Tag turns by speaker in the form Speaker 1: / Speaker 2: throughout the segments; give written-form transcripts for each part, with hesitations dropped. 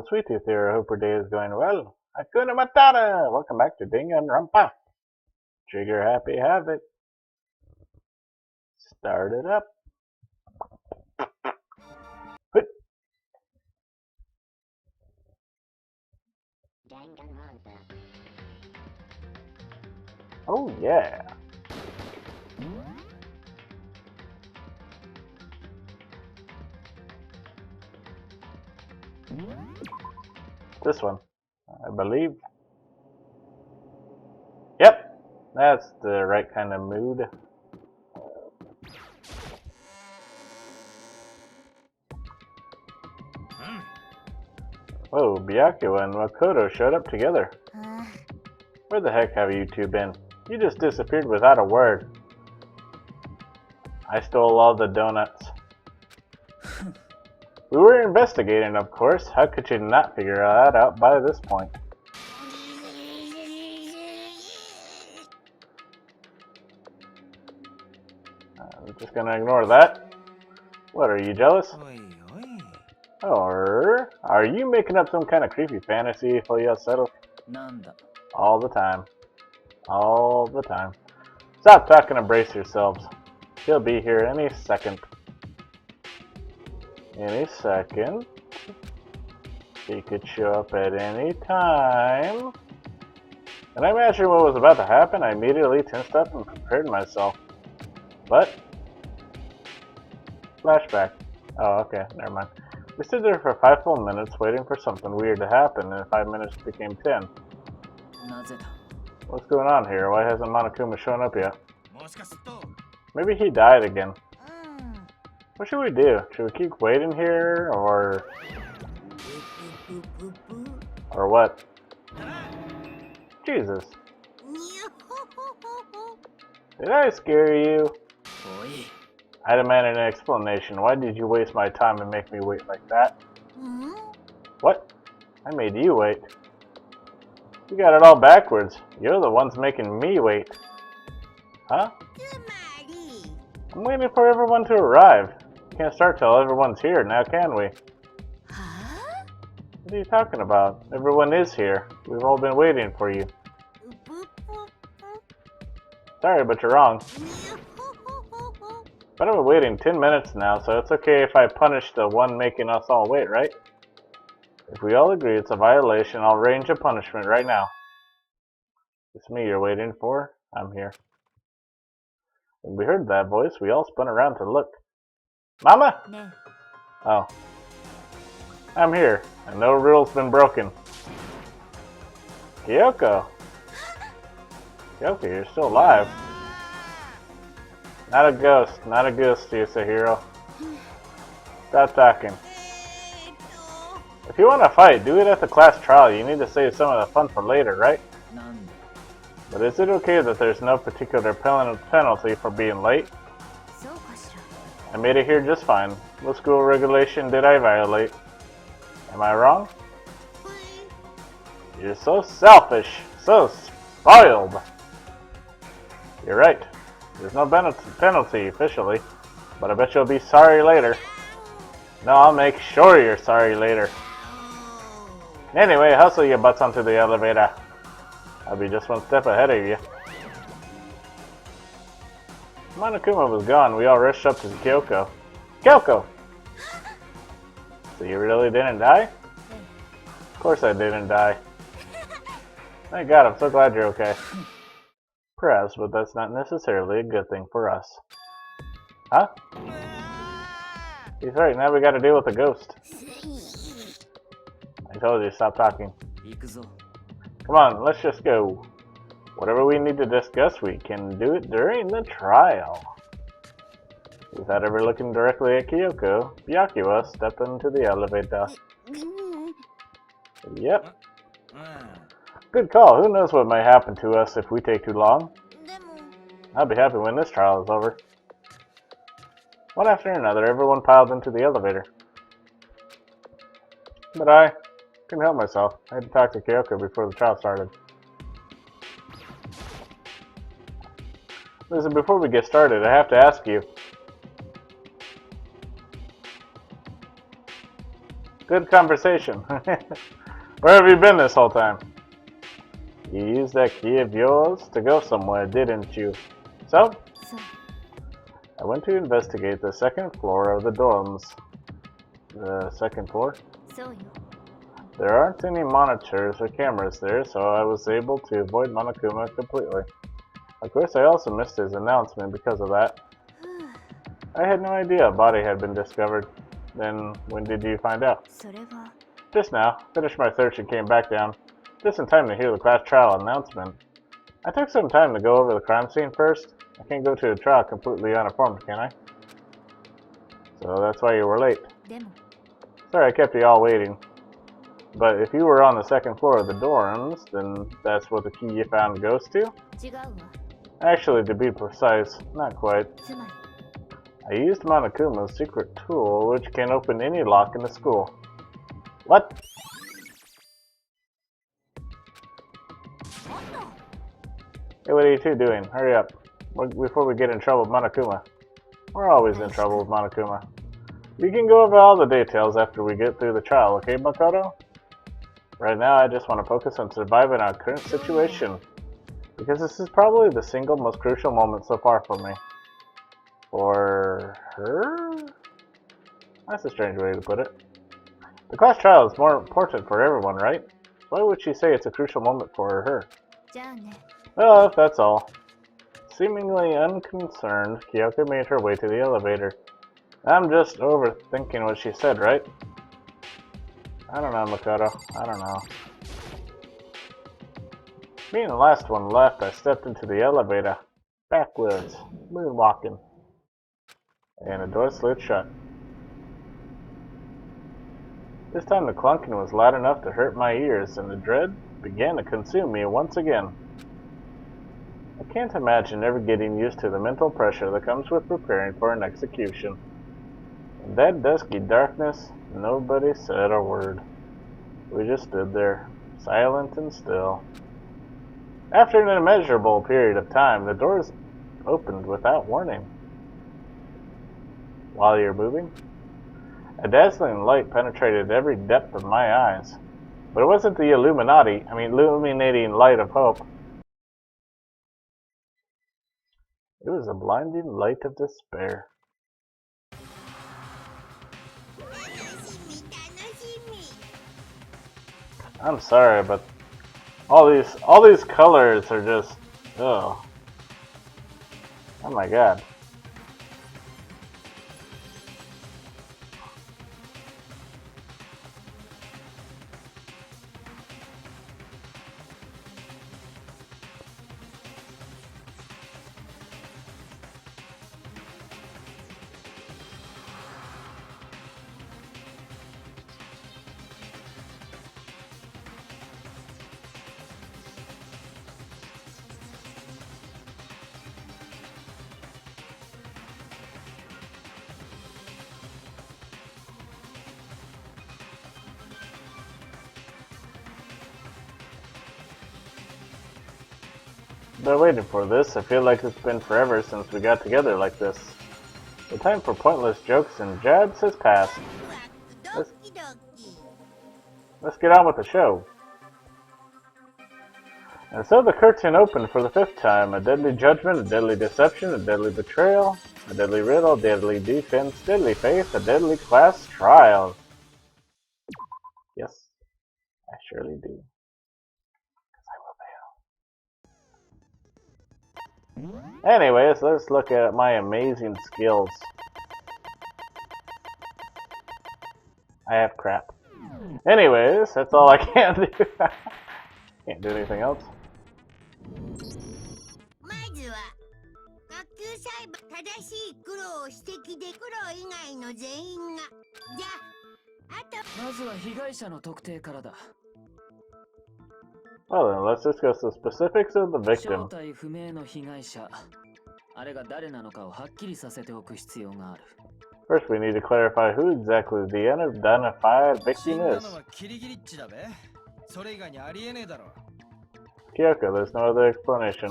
Speaker 1: Sweet Tooth here. I hope your day is going well. Hakuna Matata! Welcome back to Danganronpa. Trigger happy Havoc. Start it up. Hut.
Speaker 2: Danganronpa.
Speaker 1: Oh yeah. This one, I believe. Yep, that's the right kind of mood. Oh, Byakuya and Makoto showed up together. Where the heck have you two been? You just disappeared without a word. I stole all the donuts. We were investigating, of course. How could you not figure that out by this point? I'm just gonna ignore that. What, are you jealous? Or are you making up some kind of creepy fantasy for yourself? All the time. All the time. Stop talking and brace yourselves. He'll be here any second. Any second. He could show up at any time. And I imagined what was about to happen. I immediately tensed up and prepared myself. But flashback. Oh, okay, never mind. We stood there for 5 full minutes waiting for something weird to happen, and 5 minutes became 10. What's going on here? Why hasn't Monokuma shown up yet? Maybe he died again. What should we do? Should we keep waiting here, or what? Jesus. Did I scare you? I demand an explanation. Why did you waste my time and make me wait like that? What? I made you wait. You got it all backwards. You're the ones making me wait. Huh? I'm waiting for everyone to arrive. Can't start till everyone's here, now can we? What are you talking about? Everyone is here. We've all been waiting for you. Sorry, but you're wrong. But I've been waiting 10 minutes now, so it's okay if I punish the one making us all wait, right? If we all agree it's a violation, I'll arrange a punishment right now. It's me you're waiting for. I'm here. When we heard that voice, we all spun around to look. Mama?
Speaker 2: No.
Speaker 1: Oh. I'm here, and no rule's been broken. Kyoko! Kyoko, you're still alive. Not a ghost, Yasuhiro. Stop talking. If you want to fight, do it at the class trial. You need to save some of the fun for later, right? But is it okay that there's no particular penalty for being late? I made it here just fine. What school regulation did I violate? Am I wrong? You're so selfish, so spoiled. You're right. There's no penalty officially, but I bet you'll be sorry later. No, I'll make sure you're sorry later. Anyway, hustle your butts onto the elevator. I'll be just one step ahead of you. Monokuma was gone. We all rushed up to Kyoko. Kyoko! So you really didn't die? Of course I didn't die. Thank God, I'm so glad you're okay. Perhaps, but that's not necessarily a good thing for us. Huh? He's right, now we gotta deal with the ghost. I told you, stop talking. Come on, let's just go. Whatever we need to discuss, we can do it during the trial. Without ever looking directly at Kyoko, Byakuya stepped into the elevator. Yep. Good call. Who knows what might happen to us if we take too long? I'll be happy when this trial is over. One after another, everyone piled into the elevator. But I couldn't help myself. I had to talk to Kyoko before the trial started. Listen, before we get started, I have to ask you. Good conversation. Where have you been this whole time? You used that key of yours to go somewhere, didn't you? So? I went to investigate the second floor of the dorms. The second floor? There aren't any monitors or cameras there, so I was able to avoid Monokuma completely. Of course, I also missed his announcement because of that. I had no idea a body had been discovered. Then, when did you find out? Just now. Finished my search and came back down. Just in time to hear the class trial announcement. I took some time to go over the crime scene first. I can't go to a trial completely uninformed, can I? So that's why you were late. Sorry I kept you all waiting. But if you were on the second floor of the dorms, then that's where the key you found goes to? Actually, to be precise, not quite. I used Monokuma's secret tool, which can open any lock in the school. What? Hey, what are you two doing? Hurry up. Before we get in trouble with Monokuma. We're always in trouble with Monokuma. We can go over all the details after we get through the trial, okay, Makoto? Right now, I just want to focus on surviving our current situation. Because this is probably the single most crucial moment so far for me. For her? That's a strange way to put it. The class trial is more important for everyone, right? Why would she say it's a crucial moment for her? Well, if that's all. Seemingly unconcerned, Kyoko made her way to the elevator. I'm just overthinking what she said, right? I don't know, Makoto. I don't know. Being the last one left, I stepped into the elevator. Backwards. Moonwalking. And the door slid shut. This time the clunking was loud enough to hurt my ears, and the dread began to consume me once again. I can't imagine ever getting used to the mental pressure that comes with preparing for an execution. In that dusky darkness, nobody said a word. We just stood there, silent and still. After an immeasurable period of time, the doors opened without warning. While you're moving? A dazzling light penetrated every depth of my eyes. But it wasn't the illuminating light of hope. It was a blinding light of despair. I'm sorry, but all these colors are just, ugh. Oh my god. Been waiting for this. I feel like it's been forever since we got together like this. The time for pointless jokes and jabs has passed. Let's get on with the show. And so the curtain opened for the 5th time. A deadly judgment, a deadly deception, a deadly betrayal, a deadly riddle, deadly defense, deadly faith, a deadly class trial. Yes, I surely do. Anyways, let's look at my amazing skills. I have crap. Anyways, that's all I can do. Can't do anything else. Well then, let's discuss the specifics of the victim. First, we need to clarify who exactly the unidentified victim is. Kyoko, there's no other explanation.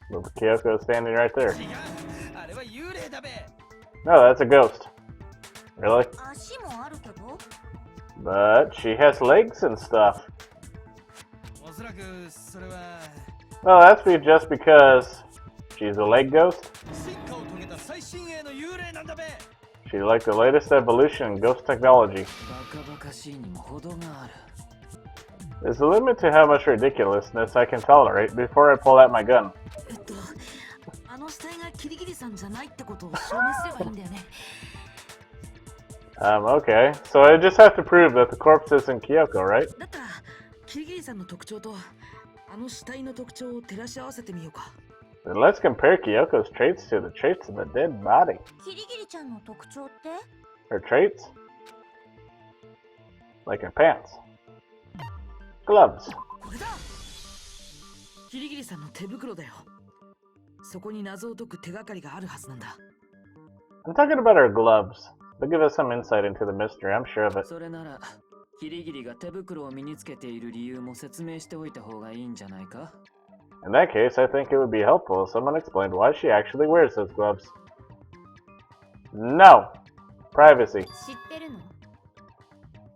Speaker 1: But Kyoko is standing right there. No, that's a ghost. Really? But she has legs and stuff. Well, that's just because she's a leg ghost. She's like the latest evolution in ghost technology. There's a limit to how much ridiculousness I can tolerate before I pull out my gun. Okay. So I just have to prove that the corpse isn't Kyoko, right? Then let's compare Kyoko's traits to the traits of the dead body. Her traits? Like her pants. Gloves. I'm talking about her gloves. They'll give us some insight into the mystery, I'm sure of it. In that case, I think it would be helpful if someone explained why she actually wears those gloves. No! Privacy.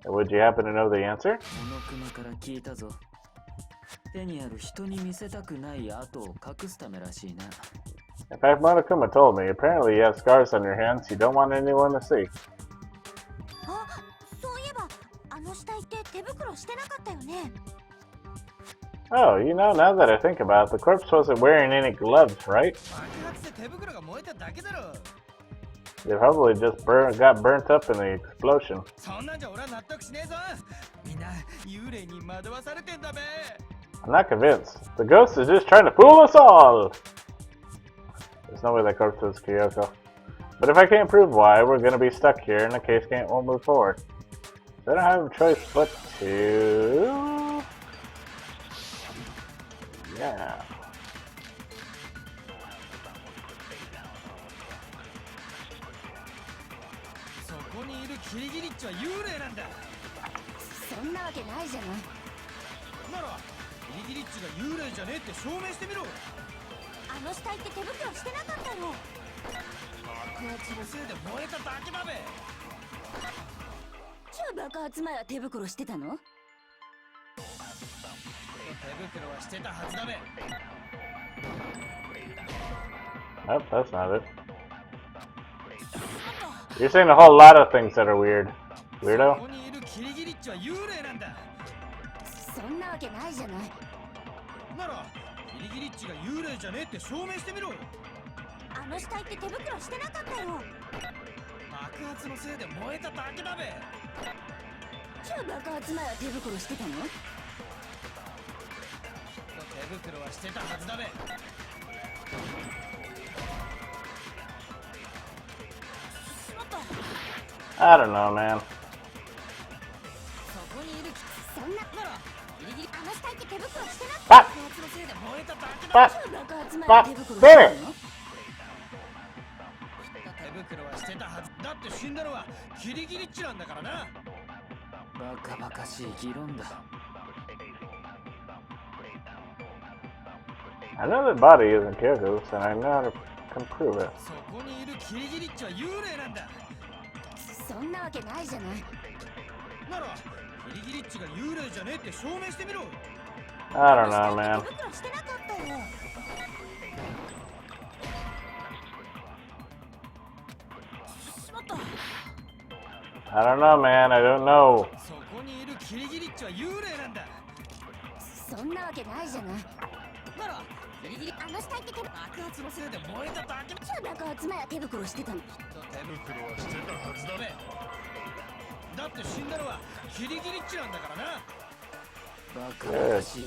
Speaker 1: Would you happen to know the answer? In fact, Monokuma told me, apparently you have scars on your hands you don't want anyone to see. Oh, you know, now that I think about it, the corpse wasn't wearing any gloves, right? They probably just got burnt up in the explosion. I'm not convinced. The ghost is just trying to fool us all! There's no way that corpse was Kyoko. But if I can't prove why, we're gonna be stuck here and the case won't move forward. So I don't have a choice but to... Yeah. Nope, that's not it. You're saying a whole lot of things that are weird. Weirdo? I don't know, man. Pop! Pop! Pop! There! I know that body isn't Kyoko's, and I know how to prove it. I don't know, man. I don't know, man. I don't know.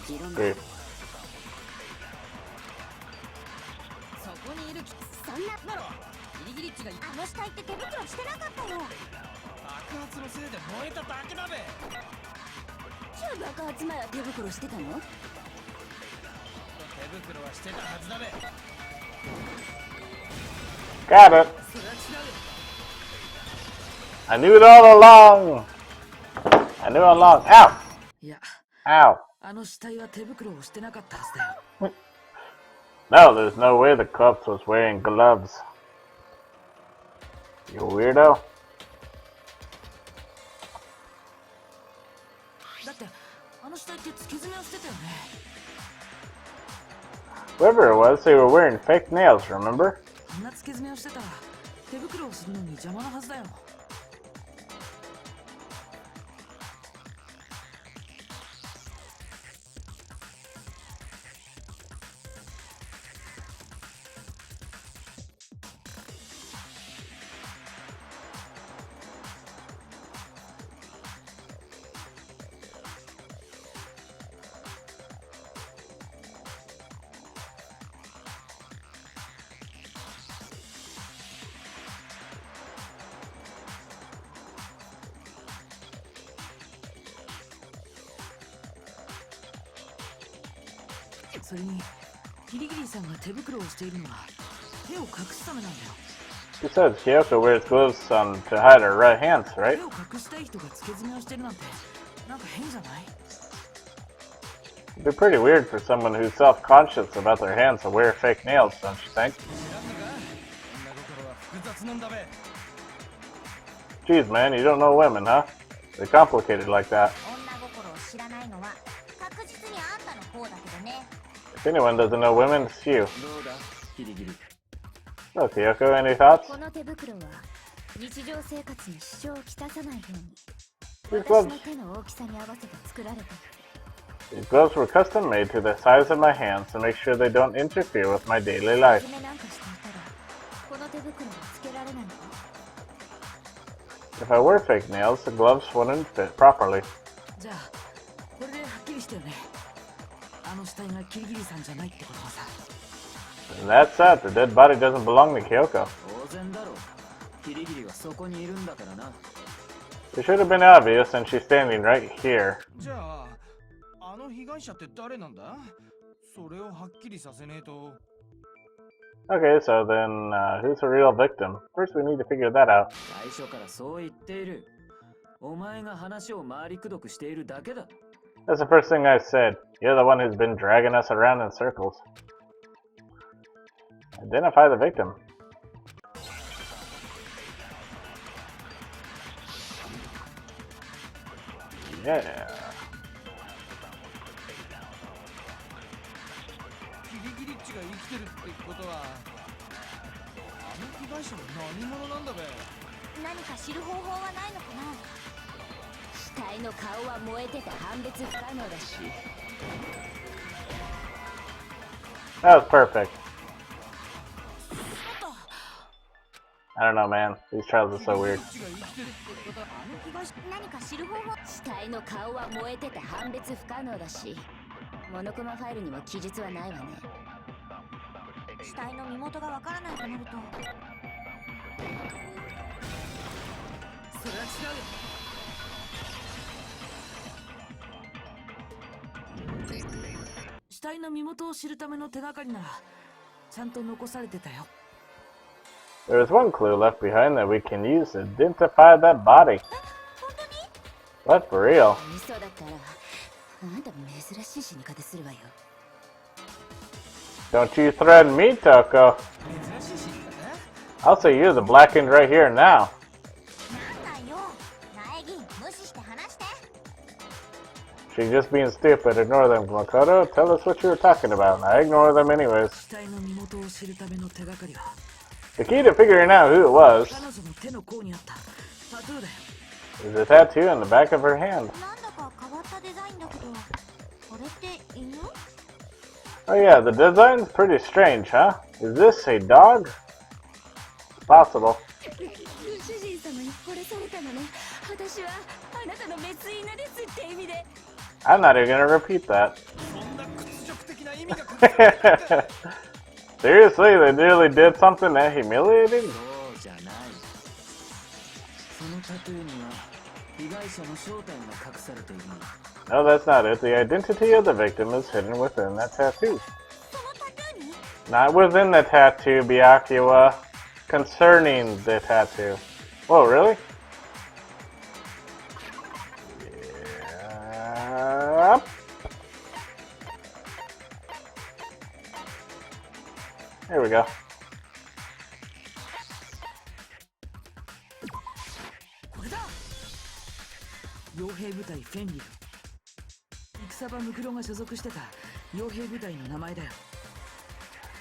Speaker 1: Good grief. Got it. I knew it all along. I knew all along. Ow! Ow. No, there's no way the corpse was wearing gloves. You weirdo. Whoever it was, they were wearing fake nails, remember? She says Kyoko wears gloves to hide her right hands, right? It'd be pretty weird for someone who's self-conscious about their hands to wear fake nails, don't you think? Jeez, man, you don't know women, huh? They're complicated like that. If anyone doesn't know women, it's you. So, Kyoko, any thoughts? These gloves were custom made to the size of my hands to make sure they don't interfere with my daily life. If I wore fake nails, the gloves wouldn't fit properly. And that's that. The dead body doesn't belong to Kyoko. It should have been obvious, and she's standing right here. Okay, so then who's the real victim? First, we need to figure that out. That's the first thing I said. You're the one who's been dragging us around in circles. Identify the victim. Yeah. That was perfect. I don't know, man. These trials are so weird. There is one clue left behind that we can use to identify that body. What, for real? Don't you threaten me, Toko. I'll say you're the blackened right here now. She's just being stupid. Ignore them, Makoto. Tell us what you were talking about. I ignore them anyways. The key to figuring out who it was is a tattoo on the back of her hand. Oh yeah, the design's pretty strange, huh? Is this a dog? It's possible. I'm not even gonna repeat that. Seriously, they really did something that humiliating? No, that's not it. The identity of the victim is hidden within that tattoo. Not within the tattoo, Byakuya. Concerning the tattoo. Whoa, really? Yep. There we go.
Speaker 2: 傭兵部隊フェンリル。戦場ムクロが所属してた傭兵部隊の名前だよ。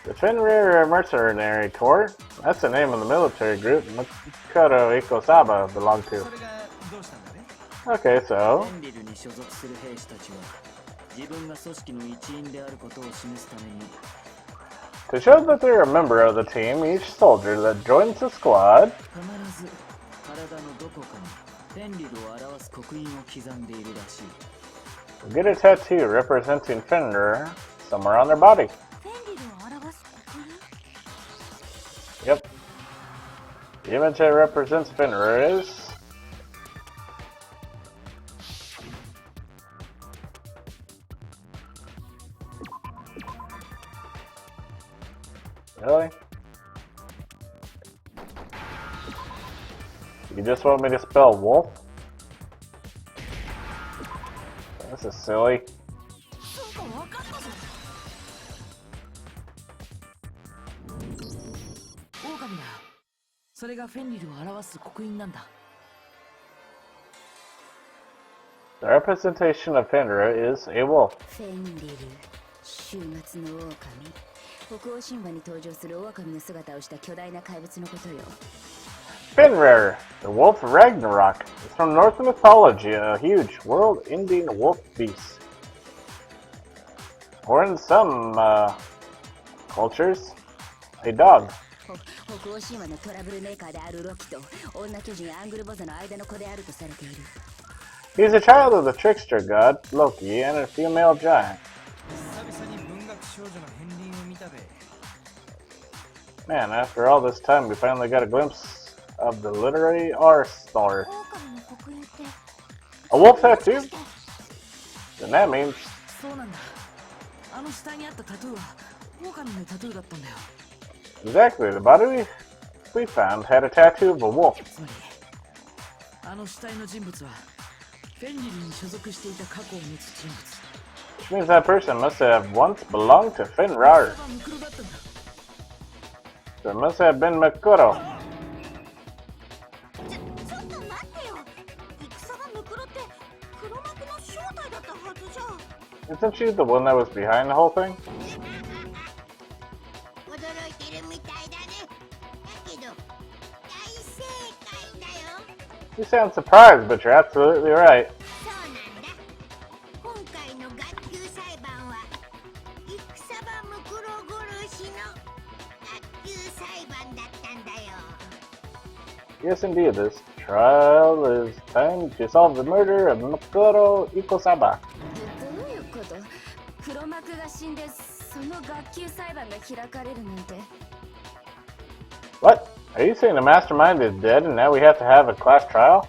Speaker 1: The Fenrir Mercenary Corps? That's the name of the military group Makoto Ikosaba belonged to. Okay, so... To show that they're a member of the team, each soldier that joins the squad will get a tattoo representing Fenrir somewhere on their body. Yep. The image that represents Fenrir is... Really? You just want me to spell wolf? This is silly. The representation of Fenrir is a wolf. Fenrir, the wolf of Ragnarok, is from Norse mythology, a huge, world-ending wolf beast. Or in some cultures, a dog. He's a child of the trickster god, Loki, and a female giant. Man, after all this time, we finally got a glimpse of the literary R-star. A wolf tattoo? Then that means... Exactly, the body we found had a tattoo of a wolf. Which means that person must have once belonged to Fenrir. So it must have been Makoto. Isn't she the one that was behind the whole thing? You sound surprised, but you're absolutely right. Yes, indeed, this trial is time to solve the murder of Makoto Ikosaba. What? Are you saying the mastermind is dead and now we have to have a class trial?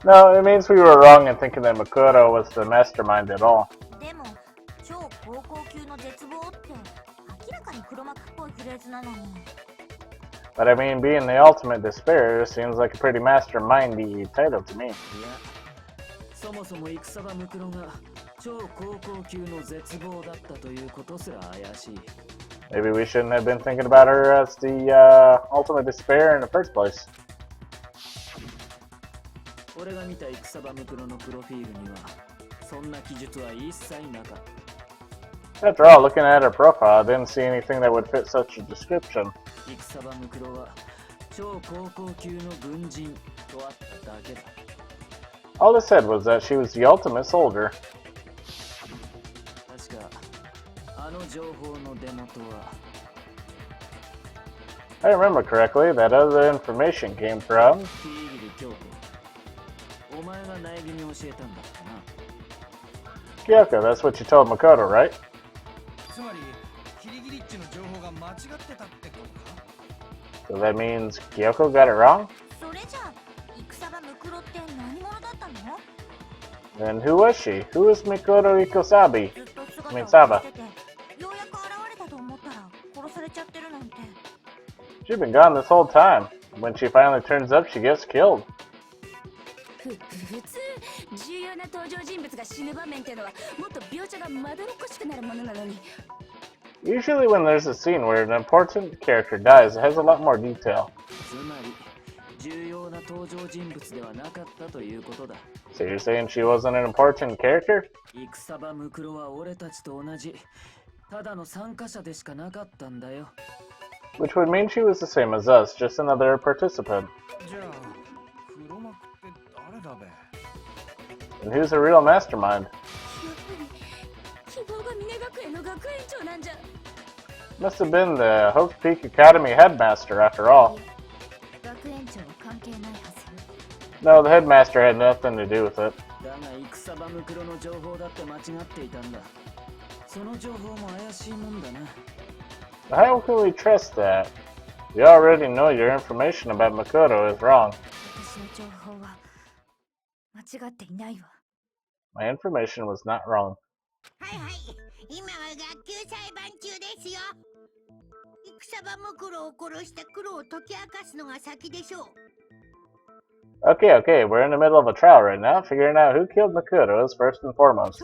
Speaker 1: No, it means we were wrong in thinking that Makoto was the mastermind at all. But I mean, being the ultimate despair seems like a pretty mastermindy title to me. Maybe we shouldn't have been thinking about her as the ultimate despair in the first place. After all, looking at her profile, I didn't see anything that would fit such a description. All it said was that she was the ultimate soldier. I remember correctly, that other information came from... Kyoko, that's what you told Makoto, right? So that means Kyoko got it wrong? Then who was she? Who is Makoto Ikosabi? I mean Saba. She's been gone this whole time. When she finally turns up, she gets killed. Usually when there's a scene where an important character dies, it has a lot more detail. So you're saying she wasn't an important character? Which would mean she was the same as us, just another participant. And who's the real mastermind? Must have been the Hope Peak Academy headmaster after all. No, the headmaster had nothing to do with it. How can we trust that? We already know your information about Makoto is wrong. My information was not wrong. Okay, we're in the middle of a trial right now. Figuring out who killed Makoto is first and foremost.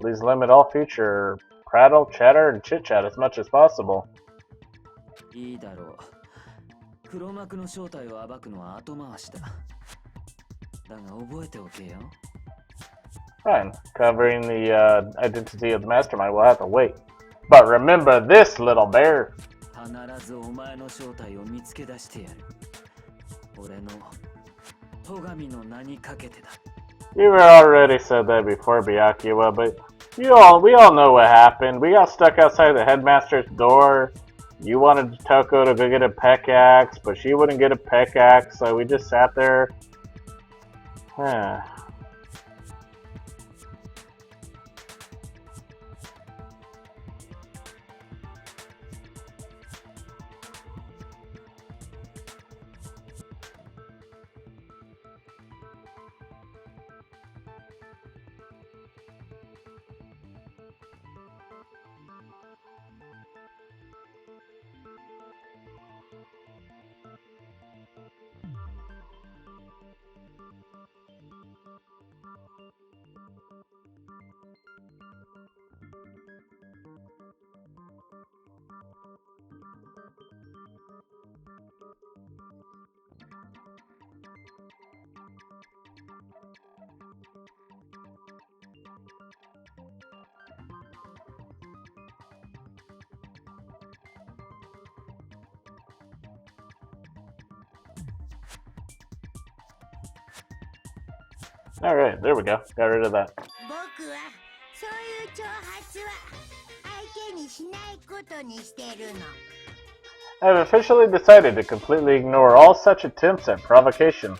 Speaker 1: Please limit all future prattle, chatter, and chit-chat as much as possible. Fine. Covering the identity of the mastermind, we'll have to wait. But remember this, little bear! You already said that before, Byakuya, but we all know what happened. We got stuck outside the headmaster's door. You wanted Toko to go get a pickaxe, but she wouldn't get a pickaxe, so we just sat there. Alright, there we go. Got rid of that. I have officially decided to completely ignore all such attempts at provocation.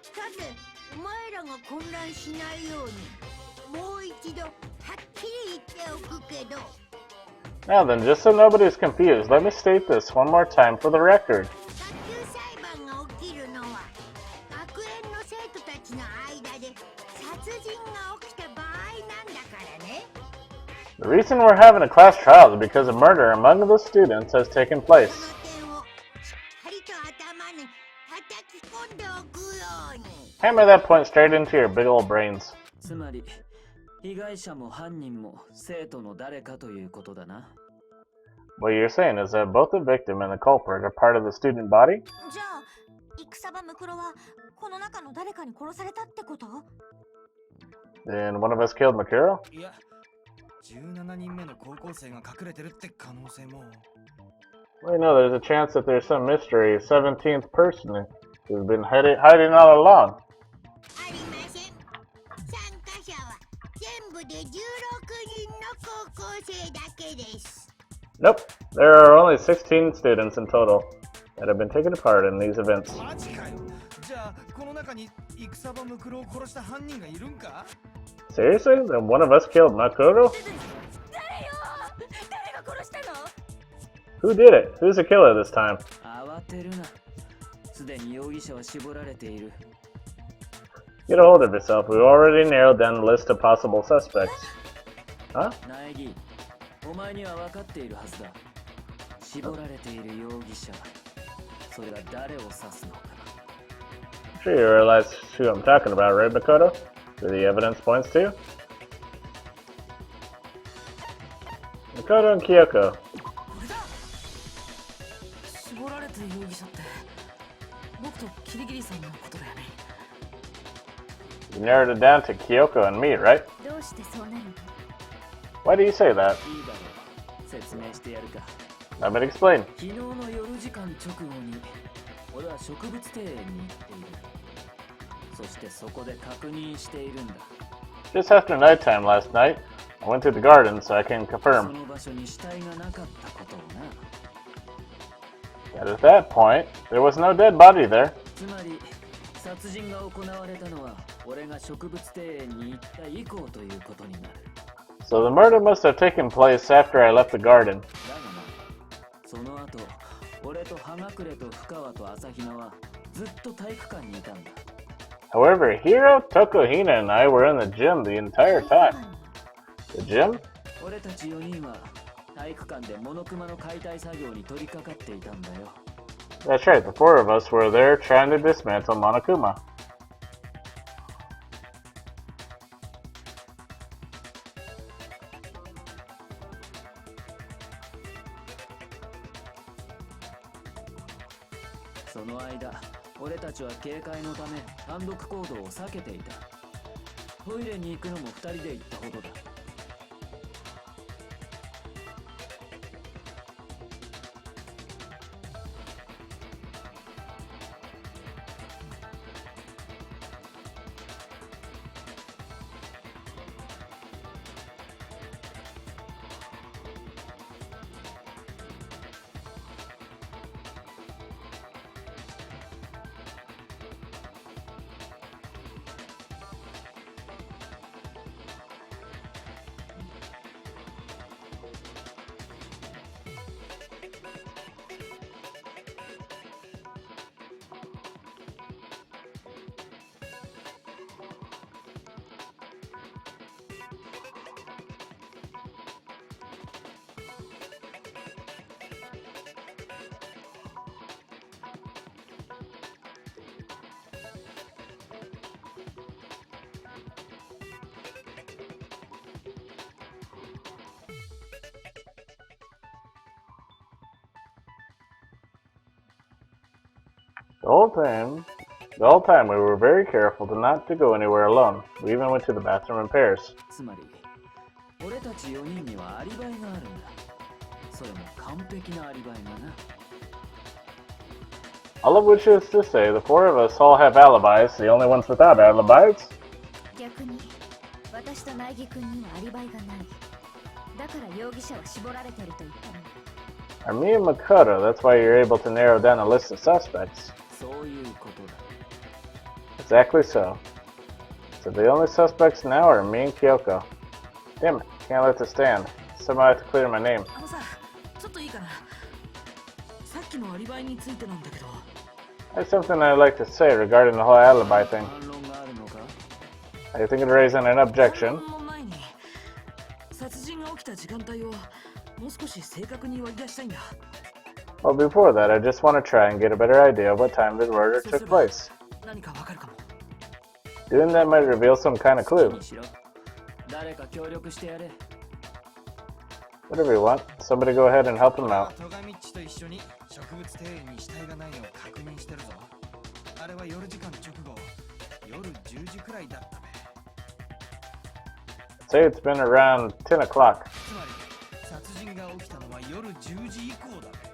Speaker 1: Now then, just so nobody's confused, let me state this one more time for the record. The reason we're having a class trial is because a murder among the students has taken place. Hammer that point straight into your big old brains. What you're saying is that both the victim and the culprit are part of the student body? Then one of us killed Makuro? Well, no, there's a chance that there's some mystery 17th person who's been hiding all along. Nope, there are only 16 students in total that have been taking part in these events. Seriously? Then one of us killed Makoto? Who did it? Who's the killer this time? Get a hold of yourself. We've already narrowed down the list of possible suspects. Huh? Sure you realize who I'm talking about, right, Makoto? The evidence points to Makoto and Kyoko.
Speaker 2: 絞られた容疑者って僕とキリギリさんのことだよね。
Speaker 1: You narrowed it down to Kyoko and me, right?
Speaker 3: どうしてそうなるの？
Speaker 1: Why do you say that?
Speaker 4: いいだろう。説明してやるか。
Speaker 1: Let me explain.
Speaker 4: 昨日の夜時間直後に俺は植物庭園に行っている。そしてそこで確認しているんだ。
Speaker 1: Just after nighttime last night, I went to the garden so I can
Speaker 4: そ
Speaker 1: confirm
Speaker 4: の場所に死体がなかったことをな。
Speaker 1: that at that point, there was no dead body there.
Speaker 4: つまり殺人が行われたのは俺が植物庭園に行った以降ということになる。
Speaker 1: So the murder must have taken place after I left the garden.
Speaker 4: だがな、その後俺と葉隠れと深川と朝比奈はずっと体育館にいたんだ。
Speaker 1: However, Hiro, Tokuhina, and I were in the gym the entire time. The gym?
Speaker 4: 俺たち4人は体育館でモノクマの解体作業に取り掛かっていたんだよ。
Speaker 1: That's right, the four of us were there trying to dismantle Monokuma.
Speaker 4: その間、俺たちは警戒のため単独行動を避けていた。トイレに行くのも2人で行ったほどだ。 The whole time we were very careful not to go anywhere alone. We even went to the bathroom in pairs. つまり、俺たち4人にはアリバイがあるんだ。それも完璧なアリバイがな。
Speaker 1: All of which is to say, the four of us all have alibis, the only ones without alibis.
Speaker 3: 逆に私と苗木君にはアリバイがない。だから容疑者は絞られてると言ったの。
Speaker 1: Are me and Makoto, that's why you're able to narrow down a list of suspects.
Speaker 4: そういうことだ。
Speaker 1: Exactly so. So the only suspects now are me and Kyoko. Damn it, can't let this stand. Somehow I have to clear my name.
Speaker 2: あのさ、ちょっといいかな。さっきのアリバイについてなんだけど。
Speaker 1: I have something I'd like to say regarding the whole alibi thing.
Speaker 4: 反論があるのか？
Speaker 1: I think of raising an objection.
Speaker 2: 反論の前に殺人が起きた時間帯をもう少し正確に割り出したいんだ。
Speaker 1: Well, before that, I just want to try and get a better idea of what time the murder took place.
Speaker 2: 何かわかるかも。
Speaker 1: Doing that might reveal some kind of clue.
Speaker 4: にしろ。誰か協力してやれ。
Speaker 1: Whatever you want. Somebody go ahead and help him out.
Speaker 5: トガミッチと一緒に植物庭園に死体がないのを確認してるぞ。あれは夜時間直後、夜10時くらいだったべ。
Speaker 1: Say it's been around 10 o'clock.
Speaker 5: つまり殺人が起きたのは夜10時以降だべ。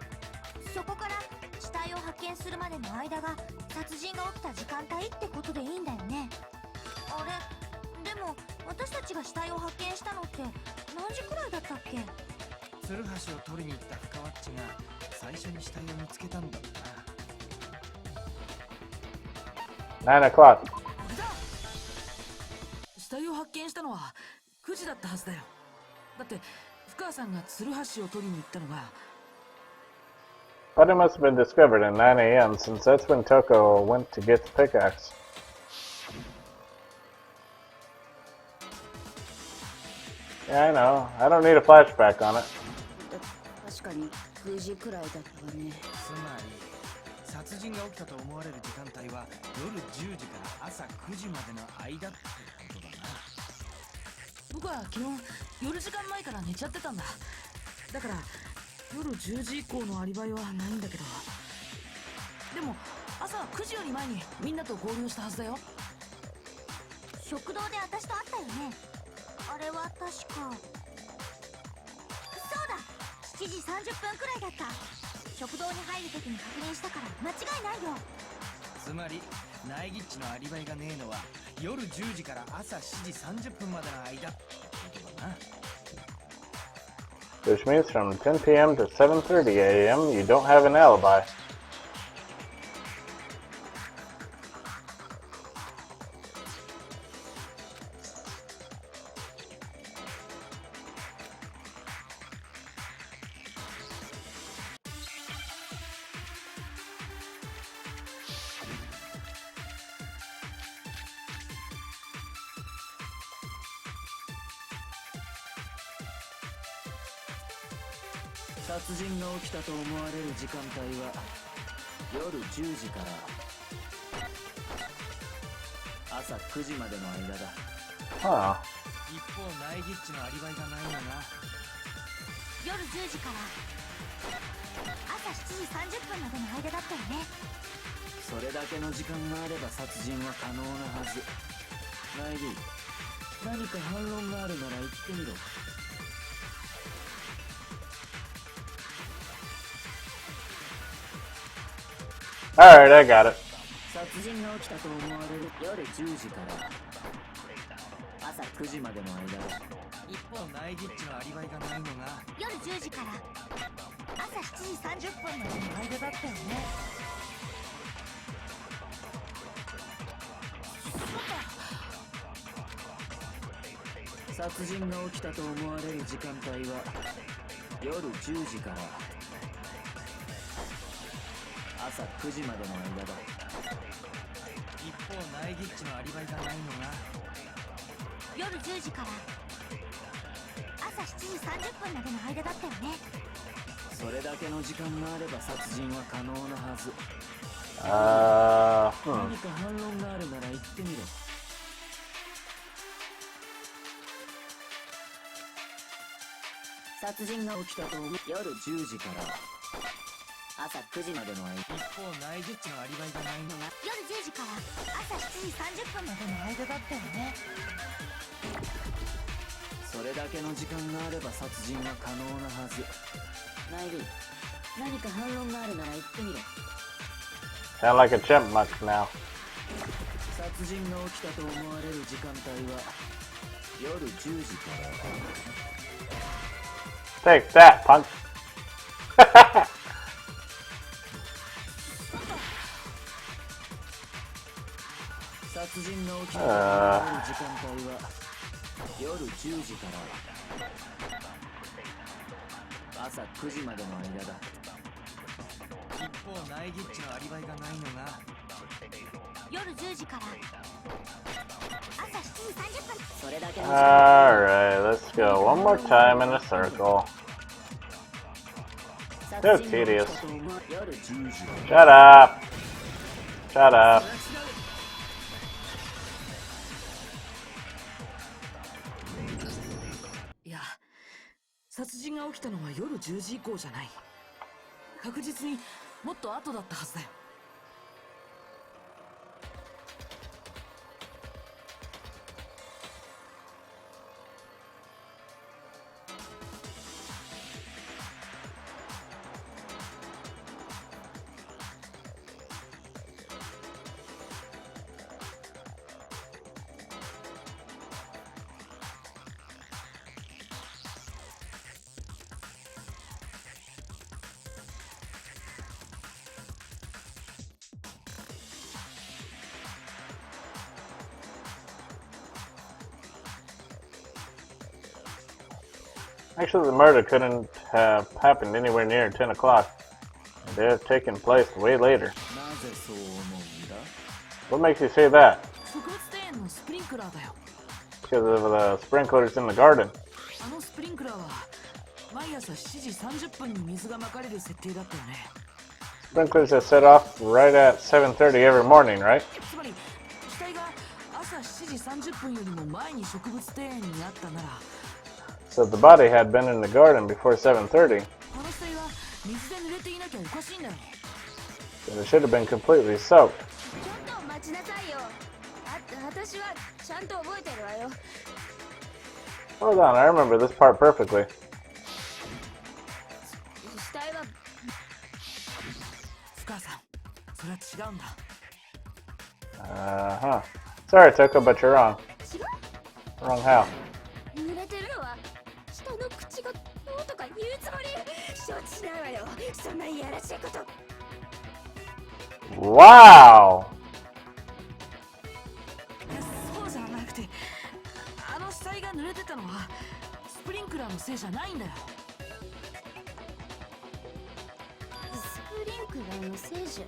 Speaker 3: そこから死体を発見するまでの間が殺人が起きた時間帯ってことでいいんだよね。あれ、でも私たちが死体を発見したのって何時くらいだったっけ？
Speaker 5: ツルハシを取りに行った深ワッチが最初に死体を見つけたんだな。
Speaker 1: 9 o'clock.
Speaker 2: 死体を発見したのは9時だったはずだよ。だって深川さんがツルハシを取りに行ったのが。
Speaker 1: But it must have been discovered at 9 a.m. since that's when Toko went to get the pickaxe. Yeah, I know. I don't need a flashback on it.
Speaker 3: 確かに9時くらいだったわね。
Speaker 5: つまり殺人が起きたと思われる時間帯は夜10時から朝9時までの間ってことだ
Speaker 2: 僕は昨日夜時間前から寝ちゃってたんだ。だから夜10時以降のアリバイはないんだけど、でも朝9時より前にみんなと合流したはずだよ。
Speaker 3: 食堂で私と会ったよね。あれは確か、そうだ、7時30分くらいだった。食堂に入るときに確認したから間違いないよ。
Speaker 5: つまりナイギッチのアリバイがねえのは夜10時から朝7時30分までの間ってことだな。
Speaker 1: Which means from 10 p.m. to 7:30 a.m. you don't have an alibi.
Speaker 4: 殺人が起きたと思われる時間帯は夜10時から朝9時までの間だ。
Speaker 1: Huh.
Speaker 5: 一方ナイギッチのアリバイがないのが
Speaker 3: 夜10時から朝7時30分までの間だったよね。
Speaker 4: それだけの時間があれば殺人は可能なはず。ナイギ、何か反論があるなら言ってみろ。
Speaker 1: Alright, I got it.
Speaker 4: 殺人が起きたと思われる夜10時から朝9時までの間だ。
Speaker 5: 一方ナイギッチのアリバイがないのが
Speaker 3: 夜10時から朝7時30分までの間だったよね。
Speaker 4: 殺人が起きたと思われる時間帯は夜10時から朝9時までの間だ。
Speaker 5: 一方ナイギッチのアリバイがないのが
Speaker 3: 夜10時から朝7時30分までの間だったよね。
Speaker 4: それだけの時間があれば殺人は可能なはず。何か反論があるなら言ってみろ。殺人が起きたと思う夜10時から朝9時までの間。
Speaker 5: 一方ナイギッチのアリバイがないのが
Speaker 3: 夜10時から朝7時30分までの間だったよね。
Speaker 4: それだけの時間があれば殺人は可能なはず。ナイビー、何か反論があるなら言ってみろ。
Speaker 1: Sound like a chipmunk now.
Speaker 4: 殺人が起きたと思われる時間帯は夜10時から。
Speaker 1: Take that, punk.
Speaker 4: 殺人が起きたと思われる時間帯は夜10時から朝9時までの間だ。
Speaker 5: 一方ナイギッチのアリバイがないのが
Speaker 3: 夜10時から朝7時30分。
Speaker 4: それだけの
Speaker 1: Alright, let's go one more time in a circle. So tedious. Shut up. Shut up.
Speaker 2: いや、殺人が起きたのは夜10時以降じゃない。確実にもっと後だったはずだよ。
Speaker 1: Actually, the murder couldn't have happened anywhere near 10 o'clock. It would have taken place way later.
Speaker 4: なぜそう思うんだ？
Speaker 1: What makes you say that?
Speaker 2: 植物庭園のスプリンクラーだよ。
Speaker 1: Because of the sprinklers in the garden.
Speaker 2: あのスプリンクラーは毎朝7時30分に水がまかれる設定だったよね。
Speaker 1: Sprinklers are set off right at 7:30 every morning, right?
Speaker 2: つまり死体が朝7時30分よりも前に植物庭園にあったなら
Speaker 1: So the body had been in the garden before 7:30.
Speaker 2: あの死体は水で濡れていなきゃおかしいんだよ。
Speaker 1: Then it should have been completely soaked.
Speaker 3: ちょっと待ちなさいよ。私はちゃんと覚えてるわよ。
Speaker 1: Hold on, I remember this part perfectly.
Speaker 3: 死体は
Speaker 2: 深さん、それは違うんだ。
Speaker 1: Uh-huh. Sorry, Toko, but you're wrong.
Speaker 3: 違う。
Speaker 1: Wrong how?
Speaker 3: 濡れてるのは人の口がどうとか言うつもり。承知しないわよ。そんないやらしいこと。
Speaker 1: Wow!
Speaker 2: そうじゃなくて、あの死体が濡れてたのはスプリンクラーのせいじゃないんだよ。
Speaker 3: スプリンクラーのせいじゃ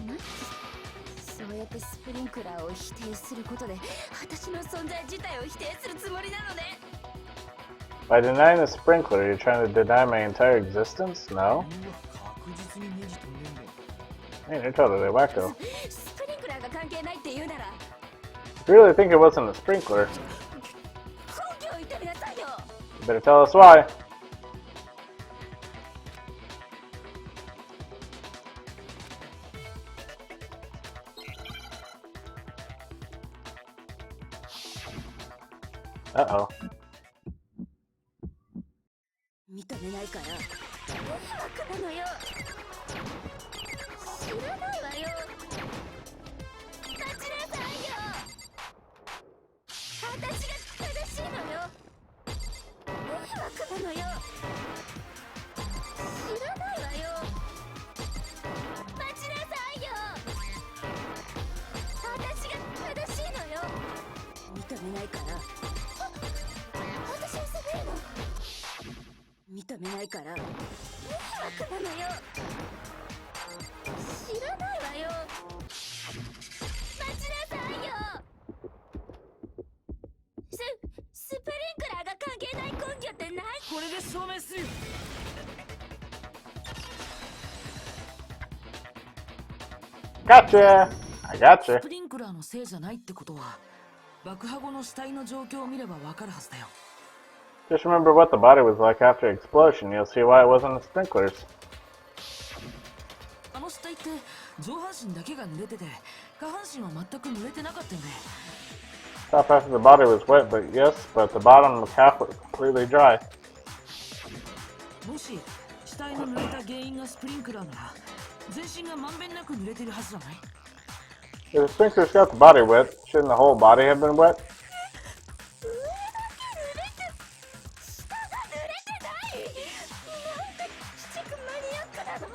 Speaker 3: ない。そうやってスプリンクラーを否定することで私の存在自体を否定するつもりなのね。
Speaker 1: By denying the sprinkler, you're trying to deny my entire existence? No?
Speaker 5: 確実にネジ飛んでんだよ。
Speaker 1: Man, you're totally wacko.
Speaker 3: スプリンクラーが関係ないって言うなら
Speaker 1: If you really think it wasn't a sprinkler,
Speaker 3: 根拠を言ってみなさいよ。
Speaker 1: you better tell us why. Uh-oh.
Speaker 3: 認めないから迷惑なのよ。知らないわよ。待ちなさいよ。私が正しいのよ。迷惑なのよ。知らないわよ。待ちなさいよ。私が正しいのよ。認めないから。私に責めるの。認めないから迷惑なのよ。知らないわよ。待ちなさいよ。スプリンクラーが関係ない根拠ってない？
Speaker 2: これで証明するよ。
Speaker 1: Gotcha! I gotcha.
Speaker 2: スプリンクラーのせいじゃないってことは爆破後の死体の状況を見ればわかるはずだよ。
Speaker 1: Just remember what the body was like after the explosion. You'll see why it wasn't the sprinklers.
Speaker 2: あの死体って上半身だけが濡れてて下半身は全く濡れてなかったよね。
Speaker 1: Top half of the body was wet, but the bottom half was completely dry.
Speaker 2: もし死体の濡れた原因がスプリンクラーなら全身がまんべんなく濡れてるはずじゃない？
Speaker 1: If the sprinklers got the body wet, shouldn't the whole body have been wet?
Speaker 3: 下が濡れてない。なんて鬼畜マニアックなの。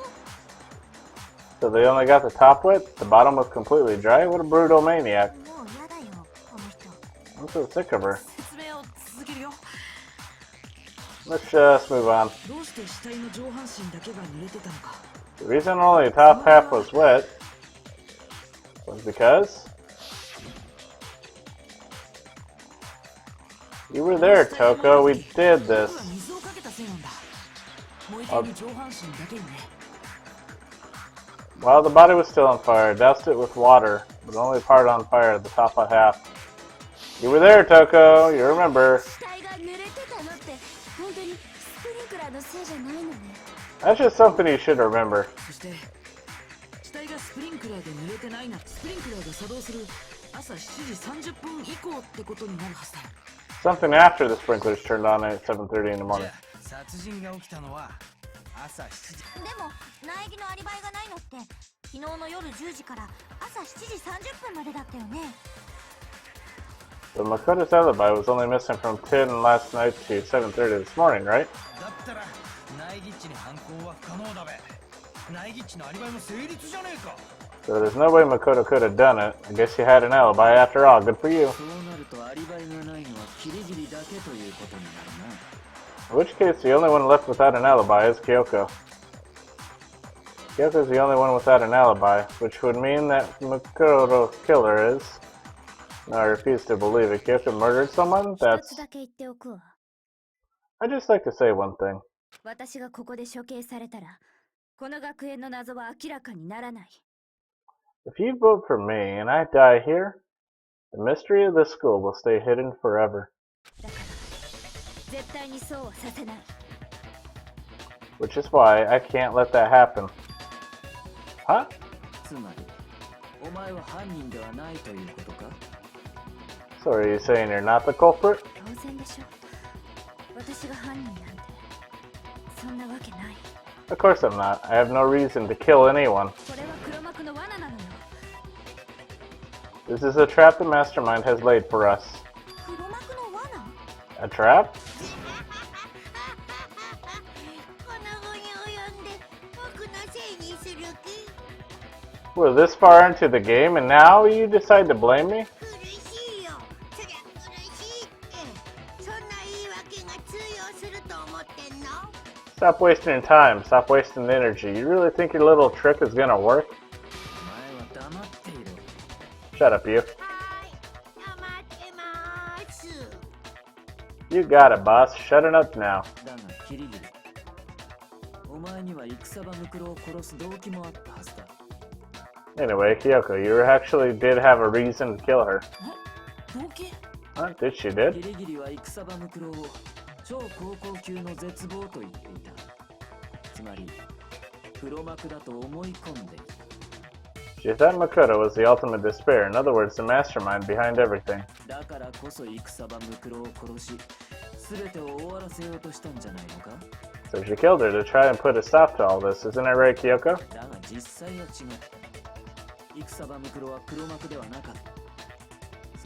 Speaker 1: So they only got the top wet? The bottom was completely dry? What a brutal maniac.
Speaker 3: もう嫌だよ、この人。
Speaker 1: I'm so sick of her.
Speaker 2: 説明を続けるよ。
Speaker 1: Let's just move on.
Speaker 2: どうして死体の上半身だけが濡れてたのか。
Speaker 1: The reason only the top half was wet was because you were there, Toko. We did this.
Speaker 2: 水をかけたせいなんだ。燃えている上半身だけにね。
Speaker 1: While the body was still on fire, doused it with water, but only part on fire, the top half. You were there, Toko. You remember.
Speaker 3: 死体が濡れてたのって本当にスプリンクラーのせいじゃないのね。
Speaker 1: That's just something you should remember.
Speaker 2: そして死体がスプリンクラーで濡れてないならスプリンクラーが作動する朝7時30分以降ってことになるはずだよ。
Speaker 1: Something after the sprinklers turned on at 7:30 in the
Speaker 5: じ
Speaker 1: morning.
Speaker 5: ゃあ殺人が起きたのは朝7時。
Speaker 3: でも苗木のアリバイがないのって昨日の夜10時から朝7時30分までだったよね。
Speaker 1: But Makoto's alibi was only missing from 10 last night to 7:30 this morning, right?
Speaker 5: だったら苗木っちに犯行は不可能だべ。苗木っちのアリバイも成立じゃねえか。
Speaker 1: So there's no way Makoto could have done it. I guess you had an alibi after all. Good for you.
Speaker 4: そうなるとアリバイがないのはキリギリだけということになるな。
Speaker 1: In which case, the only one left without an alibi is Kyoko. Kyoko's the only one without an alibi, which would mean that Makoto's killer is... No, I refuse to believe it. Kyoko murdered someone?
Speaker 3: 一
Speaker 1: That's...
Speaker 3: つだけ言っておくわ。
Speaker 1: I'd just like to say one thing.
Speaker 3: 私がここで処刑されたらこの学園の謎は明らかにならない。
Speaker 1: If you vote for me and I die here, The mystery of this school will stay hidden forever.
Speaker 3: だから絶対にそうはさせない。
Speaker 1: Which is why I can't let that happen. Huh?
Speaker 4: つまりお前は犯人ではないということか？
Speaker 1: So are you saying you're not the culprit?
Speaker 3: 当然でしょ。私が犯人なんてそんなわけない。
Speaker 1: Of course I'm not. I have no reason to kill anyone.
Speaker 3: これは黒幕の罠なのよ。
Speaker 1: This is a trap the mastermind has laid for us.
Speaker 3: 黒幕の罠？
Speaker 1: A trap?
Speaker 3: この後に及んで僕のせいにする気？
Speaker 1: We're this far into the game and now you decide to blame me?
Speaker 3: 苦しいよ。そりゃ苦しいって。そんな言い訳が通用すると思ってんの？
Speaker 1: Stop wasting your time. Stop wasting the energy. You really think your little trick is gonna work?
Speaker 4: お前は黙っていろ。
Speaker 1: Shut up, you.
Speaker 3: はい、黙ってまーす。
Speaker 1: You got it, boss. Shut it up now.
Speaker 4: だがキリギリ、お前には戦場ムクロを殺す動機もあったはずだ。
Speaker 1: Anyway, Kyoko, you actually did have a reason to kill her.
Speaker 2: 動機？
Speaker 1: Huh? Did she
Speaker 4: キ
Speaker 1: did?
Speaker 4: リギリは戦場ムクロを超高校級の絶望と言っていた。つまり黒幕だと思い込んでいる。
Speaker 1: She thought Makoto was the ultimate despair. In other words, the mastermind behind everything.
Speaker 4: だからこそ戦場ムクロを殺し、全てを終わらせようとしたんじゃないのか？
Speaker 1: So she killed her to try and put a stop to all this. Isn't that right, Kyoko?
Speaker 4: だが実際は違った。戦場ムクロは黒幕ではなかった。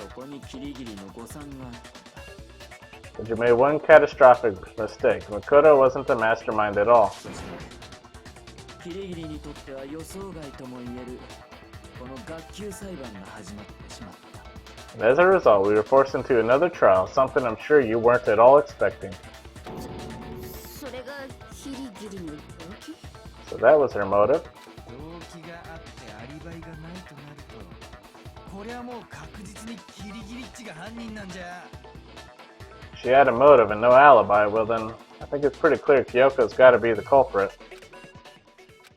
Speaker 4: そこにキリギリの誤算があった。
Speaker 1: But you made one catastrophic mistake. Makoto wasn't the mastermind at all.
Speaker 4: キリギリにとっては予想外とも言えるこの学級裁判が始まってしまった。
Speaker 1: And as a result, we were forced into another trial, something I'm sure you weren't at all expecting.
Speaker 3: それがキリギリの動機？
Speaker 1: So that was her motive.
Speaker 5: 動機があってアリバイがないとなると、これはもう確実にキリギリッチが犯人なんじゃ。
Speaker 1: She had a motive and no alibi. Well then, I think it's pretty clear Kyoko's gotta be the culprit.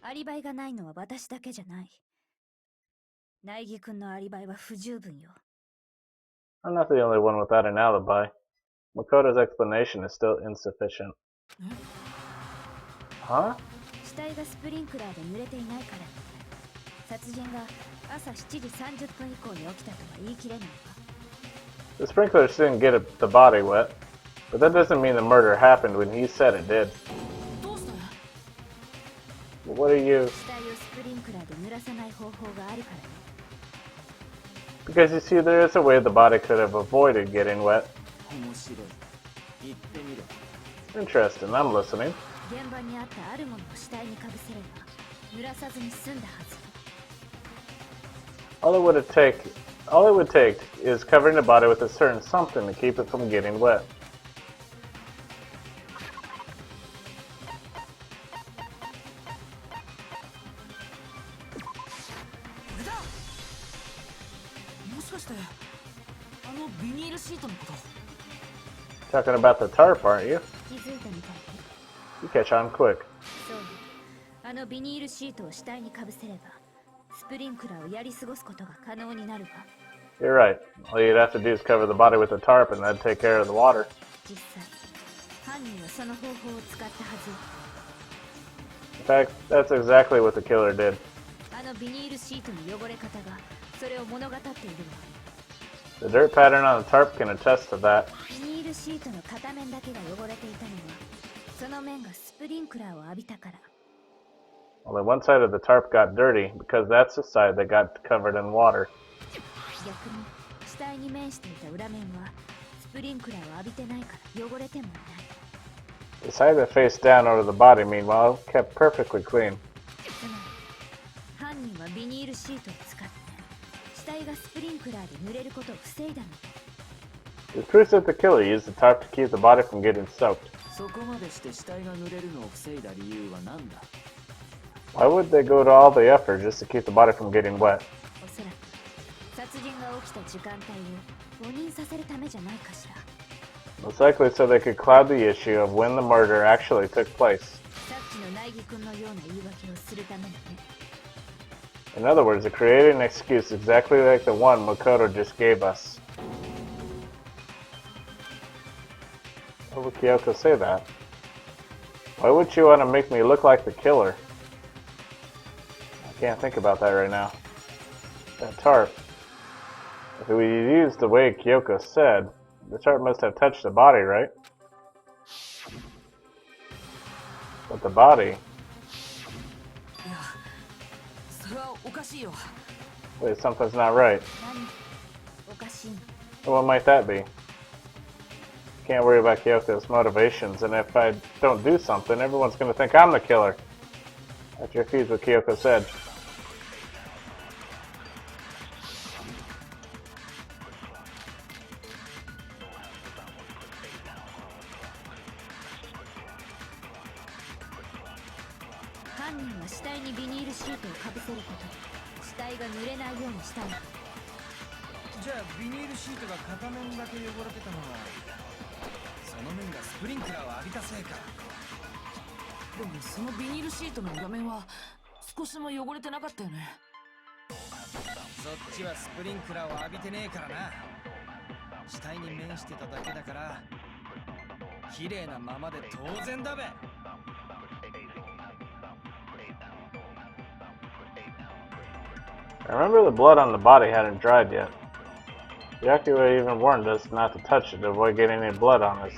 Speaker 3: アリバイがないのは私だけじゃない。苗木くんのアリバイは不十分よ。
Speaker 1: I'm not the only one without an alibi. Makoto's explanation is still insufficient. Huh?
Speaker 3: 死体がスプリンクラーで濡れていないから殺人が朝7時30分以降に起きたとは言い切れないわ。
Speaker 1: The sprinklers didn't get the body wet, but that doesn't mean the murder happened when he said it did.
Speaker 2: どうして？
Speaker 1: What are you...
Speaker 3: 死体をスプリンクラーで濡らさない方法があるからね。
Speaker 1: Because you see, there is a way the body could have avoided getting wet.
Speaker 4: 面白い。言ってみろ。
Speaker 1: Interesting, I'm listening.
Speaker 3: 現場にあったあるものを死体にかぶせれば濡らさずに済んだはず。
Speaker 1: All it would take is covering the body with a certain something to keep it from getting wet.
Speaker 2: これだ！もしかしてあのビニールシートのこと？
Speaker 1: Talking about the tarp, aren't you?
Speaker 3: 気づいたみたいね。
Speaker 1: You catch on quick.
Speaker 3: そうね。あのビニールシートを死体にかぶせればスプリンクラーをやり過ごすことが可能になるわ。
Speaker 1: You're right. All you'd have to do is cover the body with a tarp and that'd take care of the water.
Speaker 3: 実際犯人はその方法を使ったはず。
Speaker 1: In fact, that's exactly what the killer did.
Speaker 3: あのビニールシートの汚れ方がそれを物語っているわ。
Speaker 1: The dirt pattern on the tarp can attest to that.
Speaker 3: ビニールシートの片面だけが汚れていたのはその面がスプリンクラーを浴びたから。
Speaker 1: Only one side of the tarp got dirty because that's the side that got covered in water.
Speaker 3: 逆に死体に面していた裏面はスプリンクラーを浴びてないから汚れてもいない。
Speaker 1: The side that faced down over the body, meanwhile, kept perfectly clean.
Speaker 3: つまり犯人はビニールシートを使って死体がスプリンクラーで濡れることを防いだの。
Speaker 1: It proves that the killer used the tarp to keep the body from getting soaked.
Speaker 4: そこまでして死体が濡れるのを防いだ理由は何だ？
Speaker 1: Why would they go to all the effort just to keep the body from getting wet?
Speaker 3: おそらく殺人が起きた時間帯を誤認させるためじゃないかしら。
Speaker 1: Most likely so they could cloud the issue of when the murder actually took place.
Speaker 3: さっきの苗木君のような言い訳をするためにね。
Speaker 1: In fact, that's exactly what the killer did.
Speaker 3: つまり犯人はその方法を使ったはず。
Speaker 1: She had a motive and no alibi. Well then, I think it's pretty clear Kyoko's gotta be the culprit.
Speaker 3: 「
Speaker 1: In other words, it created an excuse exactly like the one Makoto just gave us. Why would Kyoko say that? Why would she want to make me look like the killer? I can't think about that right now. That tarp. If we use the way Kyoko said, the tarp must have touched the body, right? But the body... Wait, something's not right. What might that be? Can't worry about Kyoko's motivations, and if I don't do something, everyone's gonna think I'm the killer. That's refuse what Kyoko said. I remember the blood on the body hadn't dried yet. Yakuwa even warned us not to touch it to avoid getting any blood on us.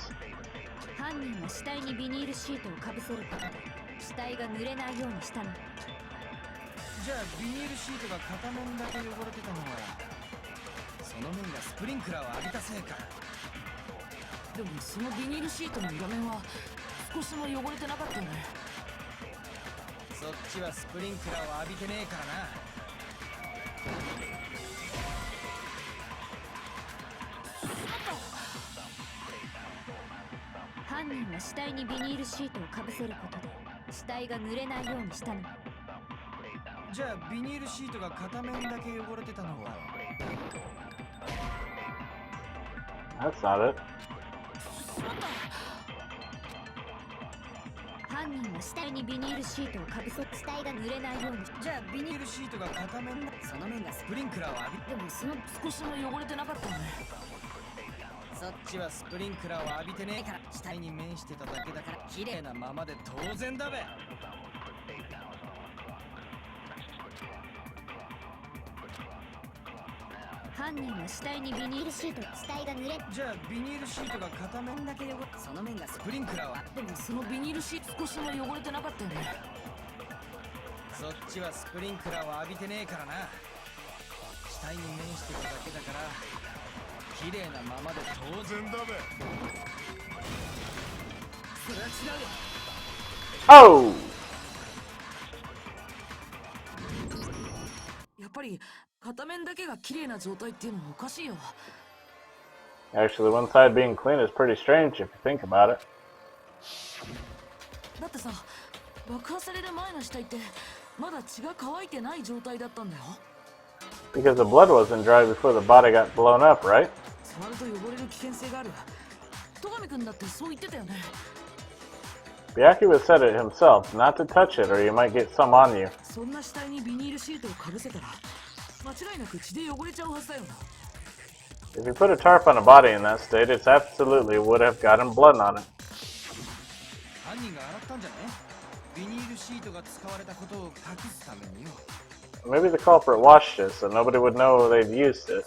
Speaker 1: That's not it. Oh! Actually, one side being clean is pretty strange if you think about it. Because the blood wasn't dry before the body got blown up, right? Byakuya said it himself, not to touch it or you might get some on you. If you put a tarp on a body in that state, it absolutely would have gotten blood on it. Maybe the culprit washed it so nobody would know they'd used it.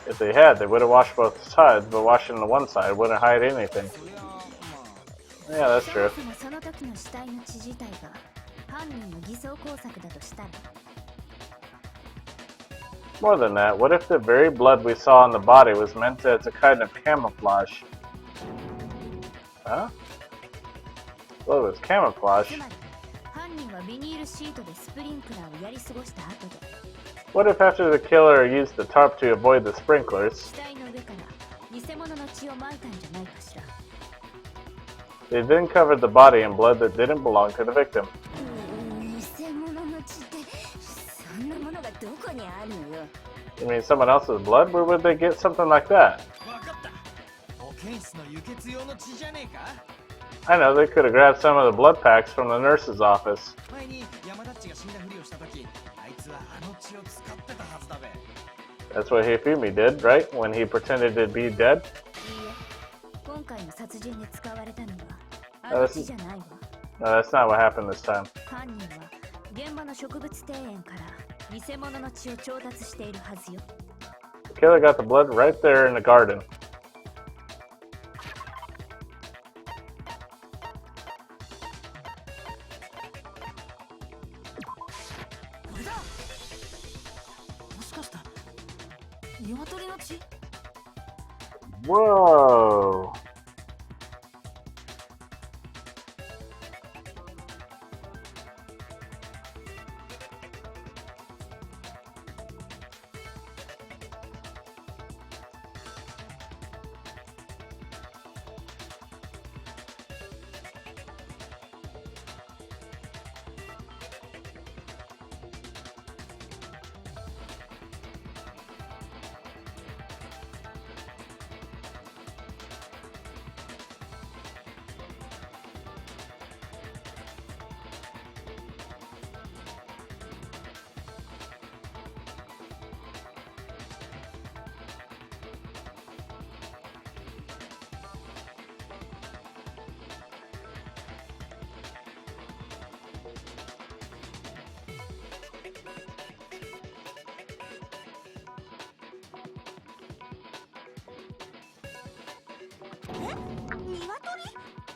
Speaker 1: If they had, they would have washed both sides, but washing the one side wouldn't hide anything. Yeah, that's true. More than that, what if the very blood we saw on the body was meant as a kind of camouflage? Huh? Well, it was camouflage. What if after the killer used the tarp to avoid the sprinklers, they then covered the body in blood that didn't belong to the victim? You mean someone else's blood? Where would they get something like that? I know, they could have grabbed some of the blood packs from the nurse's office.
Speaker 5: 前に山田っちが死んだふりをした時、あいつはあの血を使ってたはずだべ。
Speaker 1: That's what Hifumi did, right? When he pretended to be dead?
Speaker 3: いいえ、今回の殺人で使われたのはあの血じゃないわ。
Speaker 1: No, that's not what happened this time.
Speaker 3: 犯人は現場の植物庭園から偽物の血を調達しているはずよ。
Speaker 1: The killer got the blood right there in the garden.
Speaker 2: これだ。もしかしたら鶏の血？
Speaker 1: Whoa!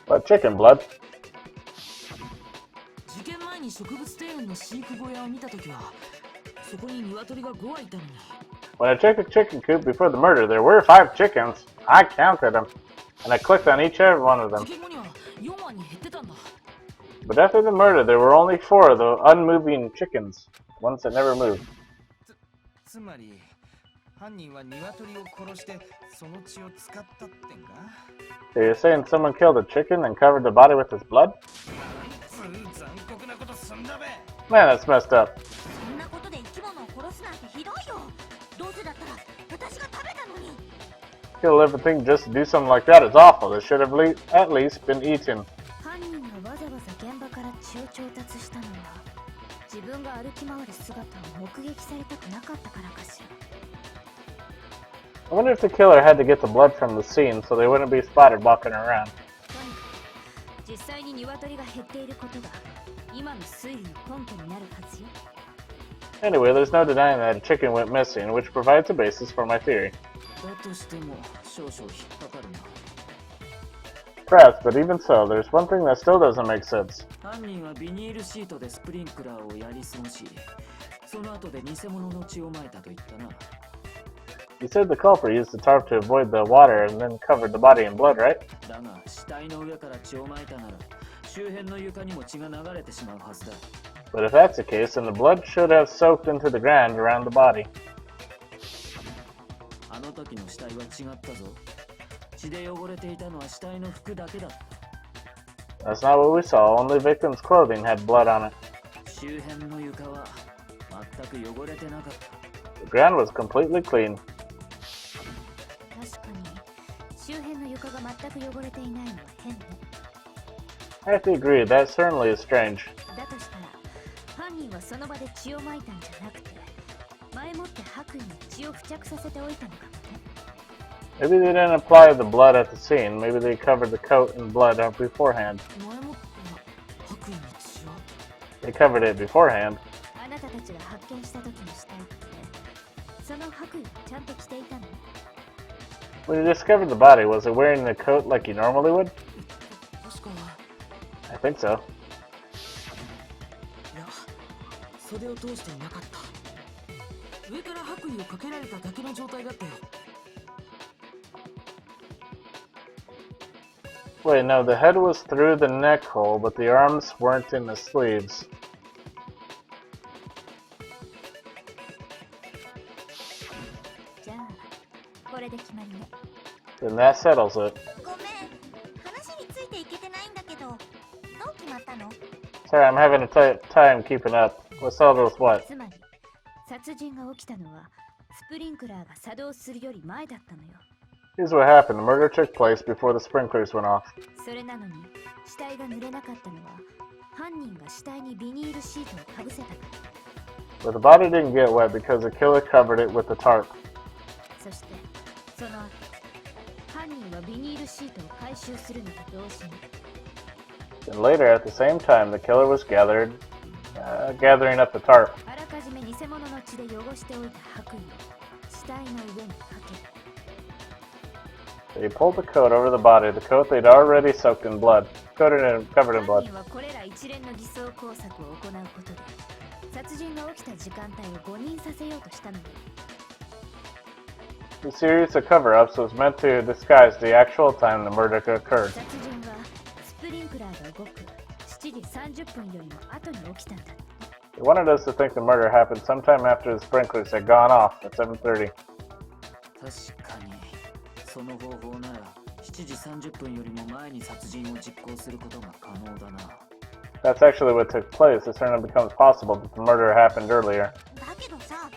Speaker 1: But chicken blood.
Speaker 2: 事件前に植物庭園の飼育小屋を見たときは、そこに鶏が5羽いたのに。
Speaker 1: When I checked the chicken coop before the murder, there were 5 chickens. I counted them, and I clicked on each and every one of them.
Speaker 2: 事件後には4羽に減ってたんだ。
Speaker 1: But after the murder, there were only 4 of the unmoving chickens, ones that never moved.
Speaker 5: つまり犯人は鶏を殺してその血を使ったってんか？
Speaker 1: So you're saying someone killed a chicken and covered the body with his blood?
Speaker 5: 残酷なことすんだべ。
Speaker 1: Man, that's messed up.
Speaker 3: そんなことで生き物を殺すなんてひどいよ。どうせだったら私が食べたのに。
Speaker 1: Kill everything just to do something like that is awful. It should have at least been eaten.
Speaker 3: 犯人がわざわざ現場から血を調達したのは自分が歩き回る姿を目撃されたくなかったからかしら。
Speaker 1: I wonder if the killer had to get the blood from the scene so they wouldn't be spotted walking around.
Speaker 3: とにかく実際に鶏が減っていることが今の推理の根拠になるはずよ。
Speaker 1: Anyway, there's no denying that a chicken went missing, which provides a basis for my theory.
Speaker 2: だとしても少々引っかかるな。
Speaker 1: Perhaps, but even so, there's one thing that still doesn't make sense.
Speaker 2: 犯人はビニールシートでスプリンクラーをやり過ごし、その後で偽物の血をまいたと言ったな。
Speaker 1: You said the culprit used the tarp to avoid the water and then covered the body in blood, right?
Speaker 2: だが死体の上から血をまいたなら周辺の床にも血が流れてしまうはずだ。
Speaker 1: But if that's the case, then the blood should have soaked into the ground around the body.
Speaker 2: あの時の死体は違ったぞ。血で汚れていたのは死体の服だけだった。
Speaker 1: That's not what we saw. Only victim's clothing had blood on it.
Speaker 2: 周辺の床は全く汚れてなかった。
Speaker 1: The ground was completely clean.
Speaker 3: 確かに周辺の床が全く汚れていないのは変ね。
Speaker 1: I have to agree, that certainly is strange.
Speaker 3: だとしたら犯人はその場で血をまいたんじゃなくて前もって白衣に血を付着させておいたのかもね。
Speaker 1: Maybe they didn't apply the blood at the scene. Maybe they covered the coat in blood beforehand.
Speaker 2: 前もって白衣に血を。
Speaker 1: They covered it beforehand.
Speaker 3: あなたたちが発見した時の死体ってその白衣をちゃんと着ていたの？
Speaker 1: When you discovered the body, was it wearing the coat like you normally would?
Speaker 2: 確か。
Speaker 1: I think so.
Speaker 2: いや、袖を通していなかった。上から白衣をかけられただけの状態だったよ。
Speaker 1: Wait, no, the head was through the neck hole, but the arms weren't in the sleeves.
Speaker 3: じゃあこれで決まりね。
Speaker 1: Then that settles it.
Speaker 3: ごめん、話についていけてないんだけど、どう決まったの？
Speaker 1: Sorry, I'm having a time keeping up. What settled with what?
Speaker 3: つまり殺人が起きたのはスプリンクラーが作動するより前だったのよ。
Speaker 1: Here's what happened. The murder took place before the sprinklers went off.
Speaker 3: それなのに死体が濡れなかったのは犯人が死体にビニールシートをかぶせたから。
Speaker 1: But the body didn't get wet because the killer covered it with the tarp.
Speaker 3: そしてその後犯人はビニールシートを回収するのと同時に
Speaker 1: And later, at the same time, the killer was gathering up the tarp.
Speaker 3: あらかじめ偽物の血で汚しておいた白衣を死体の上にかける。
Speaker 1: They pulled the coat over the body, the coat they'd already soaked in blood, covered in blood.
Speaker 3: 犯人はこれら一連の偽装工作を行うことで殺人が起きた時間帯を誤認させようとしたのに
Speaker 1: The series of cover-ups was meant to disguise the actual time the murder occurred.
Speaker 3: 殺人はスプリンクラーが動く7時30分よりも後に起きたんだ。
Speaker 1: They wanted us to think the murder happened sometime after the sprinklers had gone off at 7:30.
Speaker 4: 確かにその方法なら7時30分よりも前に殺人を実行することが可能だな。
Speaker 1: That's actually what took place. It certainly becomes possible that the murder happened earlier.
Speaker 3: だけどさ、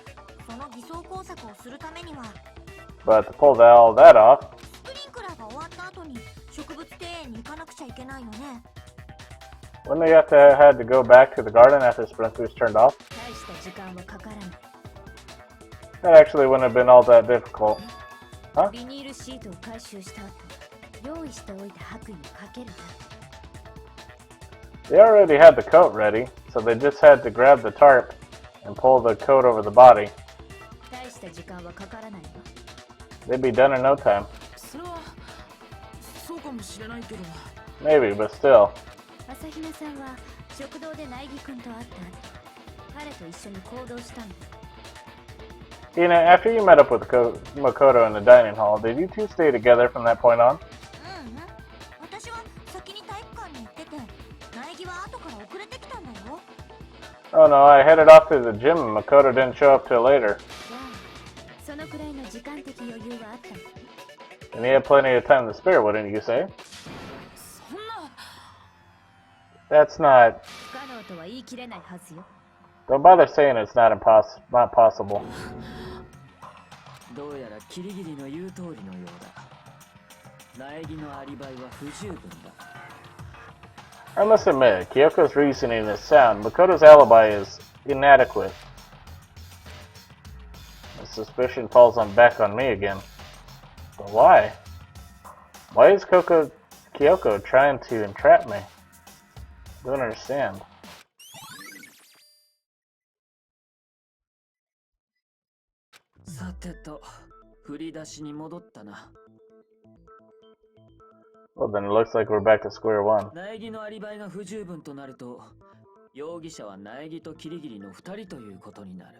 Speaker 3: その偽装工作をするためには
Speaker 1: But to pull all that off,
Speaker 3: スプリンクラーが終わった後に植物庭園に行かなくちゃいけないよね。
Speaker 1: wouldn't they had to go back to the garden after the sprinklers turned off?
Speaker 3: 大した時間はかからない。
Speaker 1: That actually wouldn't have been all that difficult. Huh?
Speaker 3: ビニールシートを回収した後、用意しておいた白衣をかけるだけ。
Speaker 1: They already had the coat ready, so they just had to grab the tarp and pull the coat over the body.
Speaker 3: 大した時間はかからないわ。
Speaker 1: They'd be done in no time.
Speaker 2: それはそうかもしれないけど
Speaker 1: Maybe, but still.
Speaker 3: 朝比奈さんは食堂で苗木君と会った後、彼と一緒に行動したんだ。
Speaker 1: Ina, after you met up with Makoto in the dining hall, did you two stay together from that point on?
Speaker 3: 私は先に体育館に行ってて、苗木は後から遅れてきたんだよ。
Speaker 1: Oh no, I headed off to the gym and Makoto didn't show up till later.
Speaker 3: じゃあ、そのくらいの時間的余裕はあったの。
Speaker 1: And he had plenty of time to spare, wouldn't you say?
Speaker 2: そんな
Speaker 1: That's not...
Speaker 3: 不可能とは言い切れないはずよ。
Speaker 1: Don't bother saying it's not possible.
Speaker 4: どうやらキリギリの言う通りのようだ。苗木のアリバイは不十分だ。
Speaker 1: I must admit, Kyoko's reasoning is sound. Makoto's alibi is inadequate. The suspicion falls back on me again. But why? Why is Kyoko trying to entrap me? Don't understand.
Speaker 4: さてと、振り出しに戻ったな。
Speaker 1: Well, then it looks like we're back to square one.
Speaker 4: 苗木のアリバイが不十分となると、容疑者は苗木とキリギリの2人ということになる。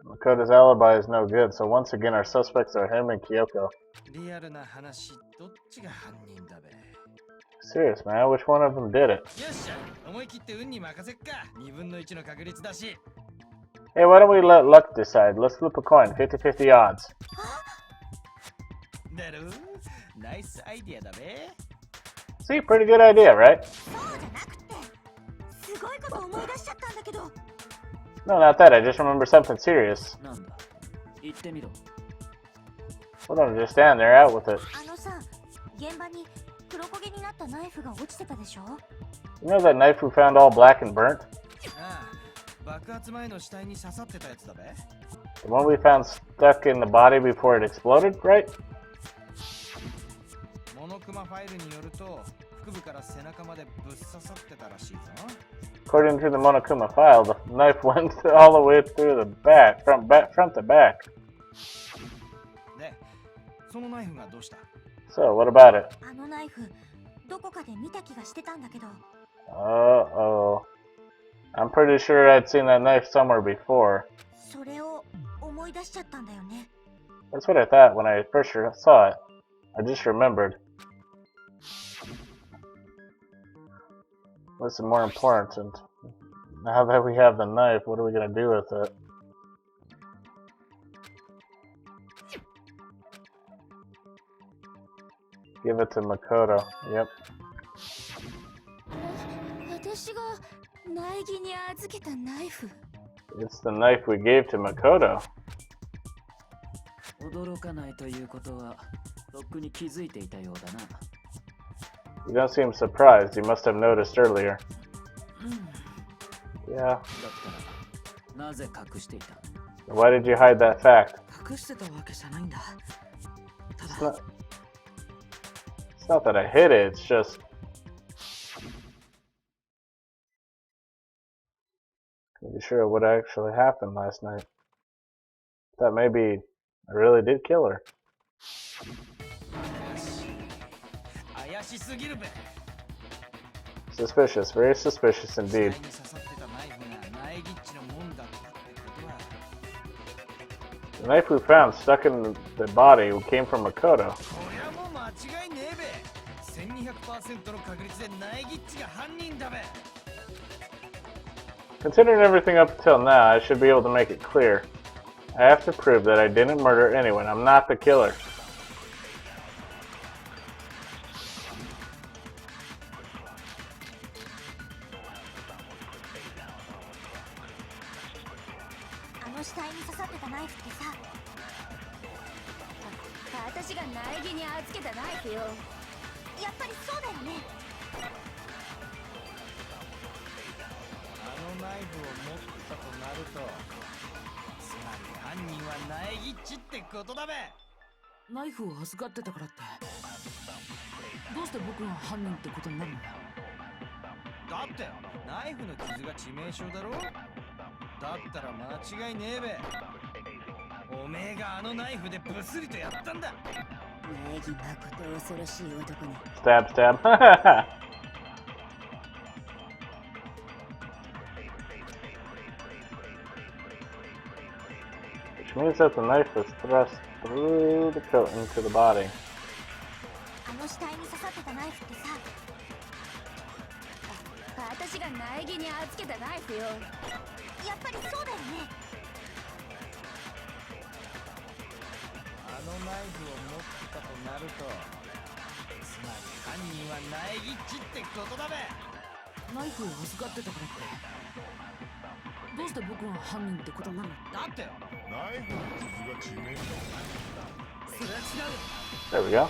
Speaker 1: Makoto's alibi is no good, so once again our suspects are him and Kyoko.
Speaker 5: リアルな話、どっちが犯人だべ。
Speaker 1: Serious, man, which one of them did it?
Speaker 5: よっしゃ、思い切って運に任せっか。2分の1の確率だし。
Speaker 1: Hey, why don't we let luck decide? Let's flip a coin, 50-50 odds.
Speaker 5: だろう？ナイスアイディアだべ。
Speaker 1: See, pretty good idea, right?
Speaker 3: そうじゃなくて、すごいこと思い出しちゃったんだけど。
Speaker 1: No, not that. I just remember something serious.
Speaker 4: なんだ、言ってみろ。
Speaker 1: Well, don't just stand there, out with it.
Speaker 3: あのさ、現場に黒焦げになったナイフが落ちてたでしょ？
Speaker 1: You know that knife we found all black and burnt?
Speaker 5: ああ、爆発前の死体に刺さってたやつだべ。
Speaker 1: The one we found stuck in the body before it exploded, right?
Speaker 5: モノクマファイルによると、腹部から背中までぶっ刺さってたらしいぞ。
Speaker 1: According to the Monokuma file, the knife went all the way through the back, front to back.
Speaker 5: で、そのナイフがどうした？
Speaker 1: So, what about it?
Speaker 3: あのナイフ、どこかで見た気がしてたんだけど。
Speaker 1: Uh-oh. I'm pretty sure I'd seen that knife somewhere before.
Speaker 3: それを思い出しちゃったんだよね。
Speaker 1: That's what I thought when I first saw it. I just remembered. What's more important? Now that we have the knife, what are we gonna do with it? Give it to Makoto. Yep.
Speaker 3: 私が苗木に預けたナイフ。
Speaker 1: It's the knife we gave to Makoto.
Speaker 4: 驚かないということは、
Speaker 1: You don't seem surprised. You must have noticed earlier. Yeah. Why did you hide that fact? It's not that I hid it, it's just... Can't be sure what actually happened last night. Thought maybe I really did kill her. Suspicious, very suspicious indeed. The knife we found stuck in the body came from Makoto. Considering everything up until now, I should be able to make it clear. I have to prove that I didn't murder anyone. I'm not the killer.
Speaker 2: ナイフを預かってたからってどうして僕が犯人ってことになるの？だ
Speaker 5: ってナイフの傷が致命傷だろ？だったら間違いねえべ。おめえがあのナイフでブスリとやったんだ。名義まこと恐ろしい男ね。
Speaker 1: Stab, stab. Which means that the knife was thrust through the coat into the body.
Speaker 3: あの死体に刺さってたナイフってさ、私が苗木に預けたナイフよ。やっぱりそうだよね。
Speaker 5: あのナイフを持ったとなると、つまり犯人は苗木っちってことだべ。
Speaker 2: ナイフを預かってたからってどうして僕が犯人ってことになるの？だってナイフの傷が致命傷。それは違うよ。
Speaker 1: There we go.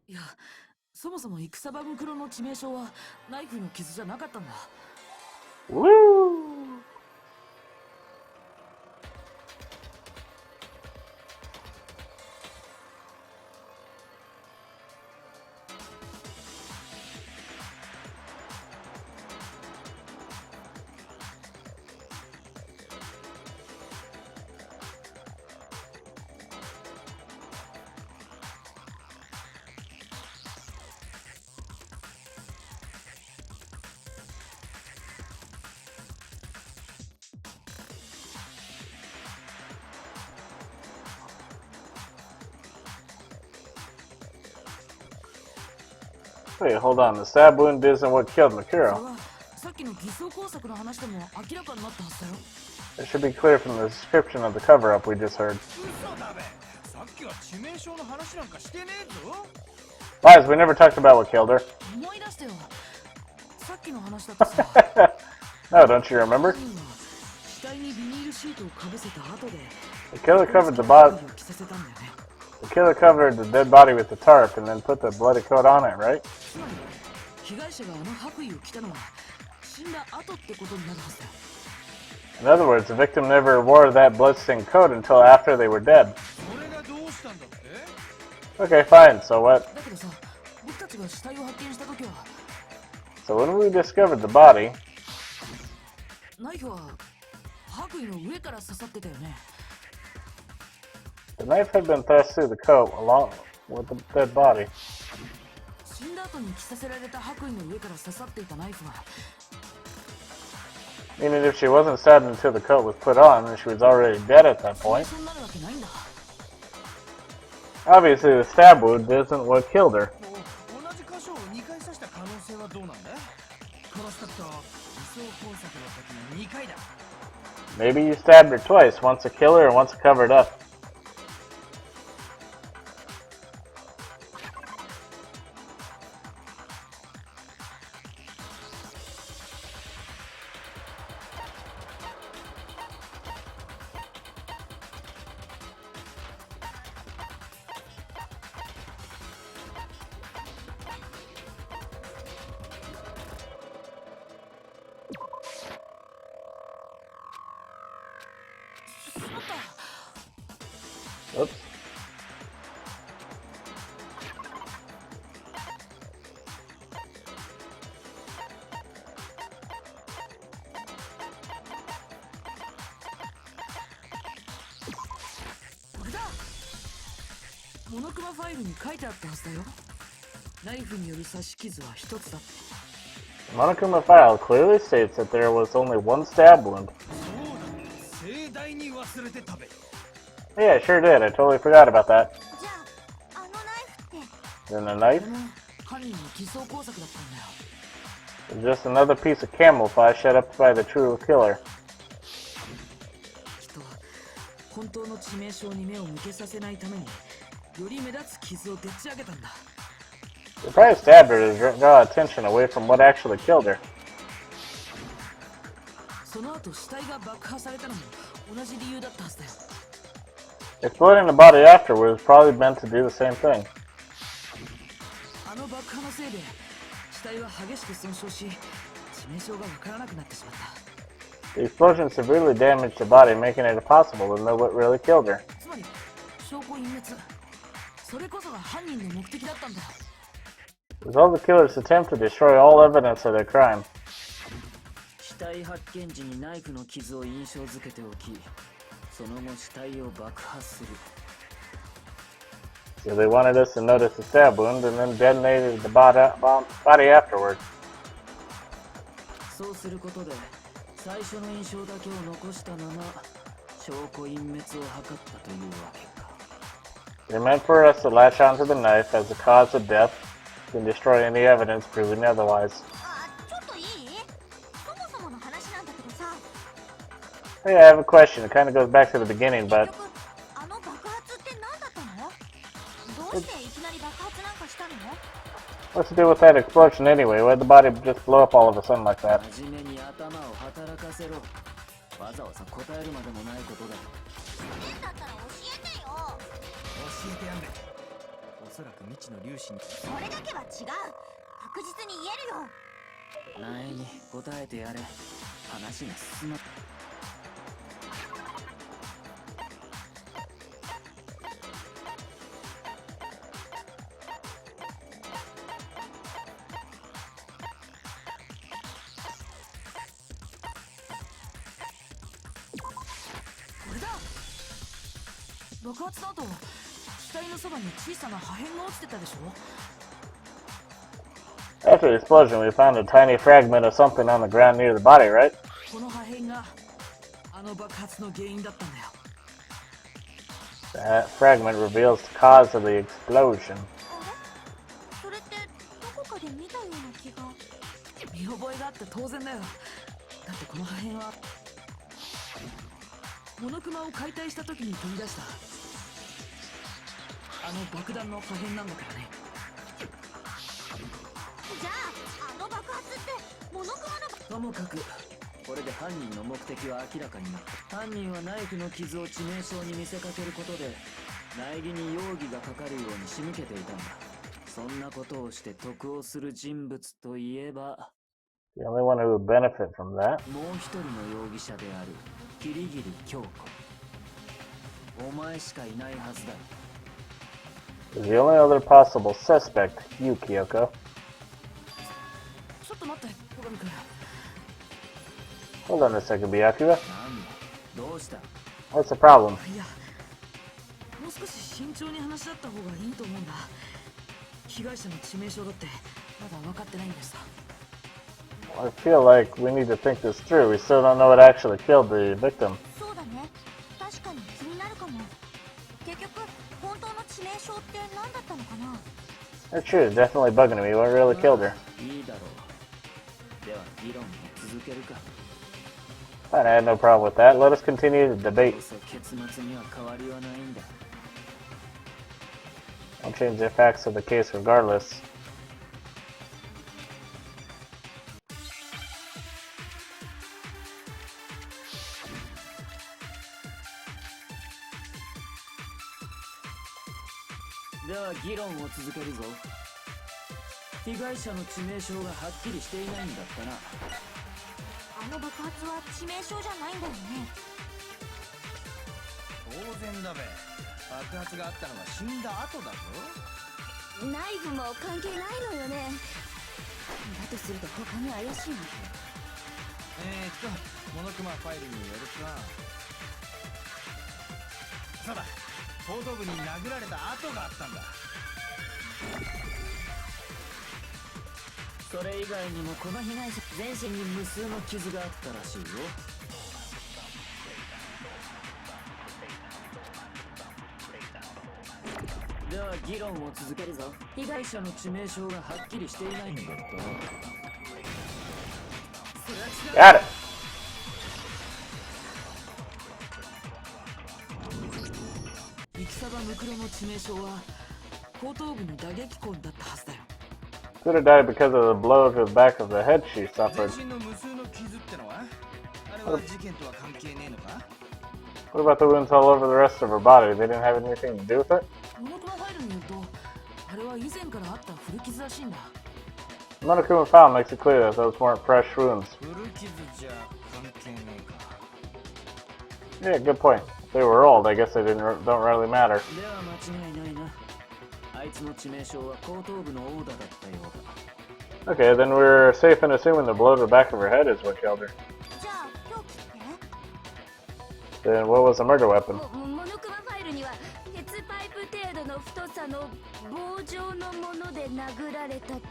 Speaker 2: いや、そもそも戦場袋の致命傷はナイフの傷じゃなかったんだ。
Speaker 1: Woo! Wait, hold on. The stab wound isn't what killed Makuro. It should be clear from the description of the cover-up we just heard. Lies, we never talked about what killed her. No, don't you remember? The killer covered the body. The killer covered the dead body with the tarp and then put the bloody coat on it, right? In other words, the victim never wore that bloodstained coat until after they were dead. Okay, fine, so what? So when we discovered the body... The knife had been thrust through the coat along with the dead body. Meaning if she wasn't stabbed until the coat was put on, then she was already dead at that point. Obviously the stab wound isn't what killed her. Maybe you stabbed her twice, once to kill her and once to cover it up. Oops. Monokuma file clearly states that there was only one stab wound. Yeah, I sure did. I totally forgot about that. Then the knife? Just another piece of camouflage set up by the true killer. They probably stabbed her to draw attention away from what actually killed her. Exploding the body afterwards probably meant to do the same thing. The explosion severely damaged the body, making it impossible to know what really killed her. It was all the killer's attempt to destroy all evidence of their crime. So they wanted us to notice the stab wound and then detonated the body afterward. They meant for us to latch onto the knife as the cause of death and destroy any evidence proving otherwise. Hey, I have a question. It kind of goes back to the beginning, but what's to do with that explosion anyway? Why'd the body just blow up all of a sudden like that? After the explosion, we found a tiny fragment of something on the ground near the body, right? That fragment reveals the cause of the explosion. The only one who would benefit from that. Is the only other possible suspect, you, Kyoko. Hold on a second, Byakuya. What's the problem? I feel like we need to think this through. We still don't know what actually killed the victim. That's true, it's definitely bugging me. What really killed her? Fine, I had no problem with that. Let us continue the debate. I'll change the facts of the case regardless.
Speaker 5: 爆発があったのは死んだ後だぞ。
Speaker 3: ナイフも関係ないのよね。だとすると他に怪しいの。
Speaker 5: モノクマファイルによると、そうだ、後頭部に殴られた跡があったんだ。
Speaker 4: それ以外にもこの被害者全身に無数の傷があったらしいよ。では議論を続けるぞ。被害者の致命傷がはっきりしていないんだと。
Speaker 1: Got it.
Speaker 2: イキサバムクロの致命傷は後頭部に打撃痕だったはずだよ。
Speaker 1: Could have died because of the blow to the back of the head she
Speaker 5: 全
Speaker 1: suffered.
Speaker 5: 身の無数の傷ってのは、あれは事件とは関係ねえのか？
Speaker 1: What about the wounds all over the rest of her body? They didn't have anything to do with it?
Speaker 2: モノクロファイルによると、あれは以前からあった古傷らしいんだ。
Speaker 1: Monokuma found makes it clear that those weren't fresh wounds.
Speaker 5: 古傷じゃ関係ねえか。
Speaker 1: Yeah, good point. If they were old, I guess they don't really matter.
Speaker 4: では間違いないな。あいつの致命傷は後頭部の殴打だったようだ。
Speaker 1: Okay, then we're safe in assuming the blow to the back of her head is what killed her.
Speaker 3: じゃあ凶器って？
Speaker 1: Then what was the murder weapon?
Speaker 3: モノクマファイルには鉄パイプ程度の太さの棒状のもので殴られたって。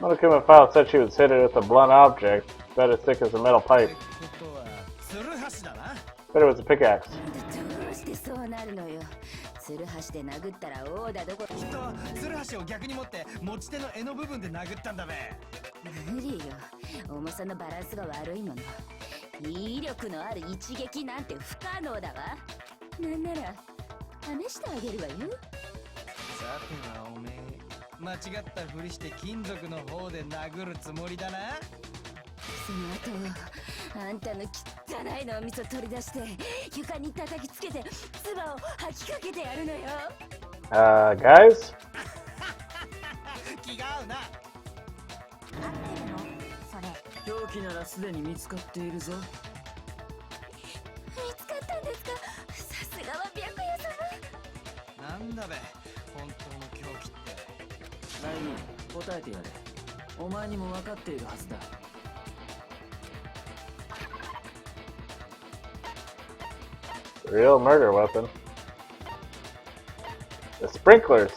Speaker 1: Monokuma file said she was hit it with a blunt object, about as thick as a metal pipe.
Speaker 5: ことはツルハシだな。
Speaker 1: But it was a pickaxe.
Speaker 3: どうしてそうなるのよ。ツルハシで殴ったら王だどこ。
Speaker 5: きっとツルハシを逆に持って持ち手の柄の部分で殴ったんだべ。
Speaker 3: 無理よ。重さのバランスが悪いもの。威力のある一撃なんて不可能だわ。なんなら試してあげるわよ。
Speaker 5: さてはおめえ間違ったふりして金属の方で殴るつもりだな。
Speaker 3: その後あんたの汚いのお味噌取り出して床に叩きつけて唾を吐きかけてやるのよ。
Speaker 1: Guys?
Speaker 5: 気が合うな。
Speaker 3: 合ってるのそれ。
Speaker 4: 凶器ならすでに見つかっているぞ。
Speaker 3: 見つかったんですか？さすがは白夜様。
Speaker 5: なんだべ本当の凶器って。
Speaker 4: ナイミ、答えてやれ。お前にも分かっているはずだ。
Speaker 1: Real murder weapon. The sprinklers.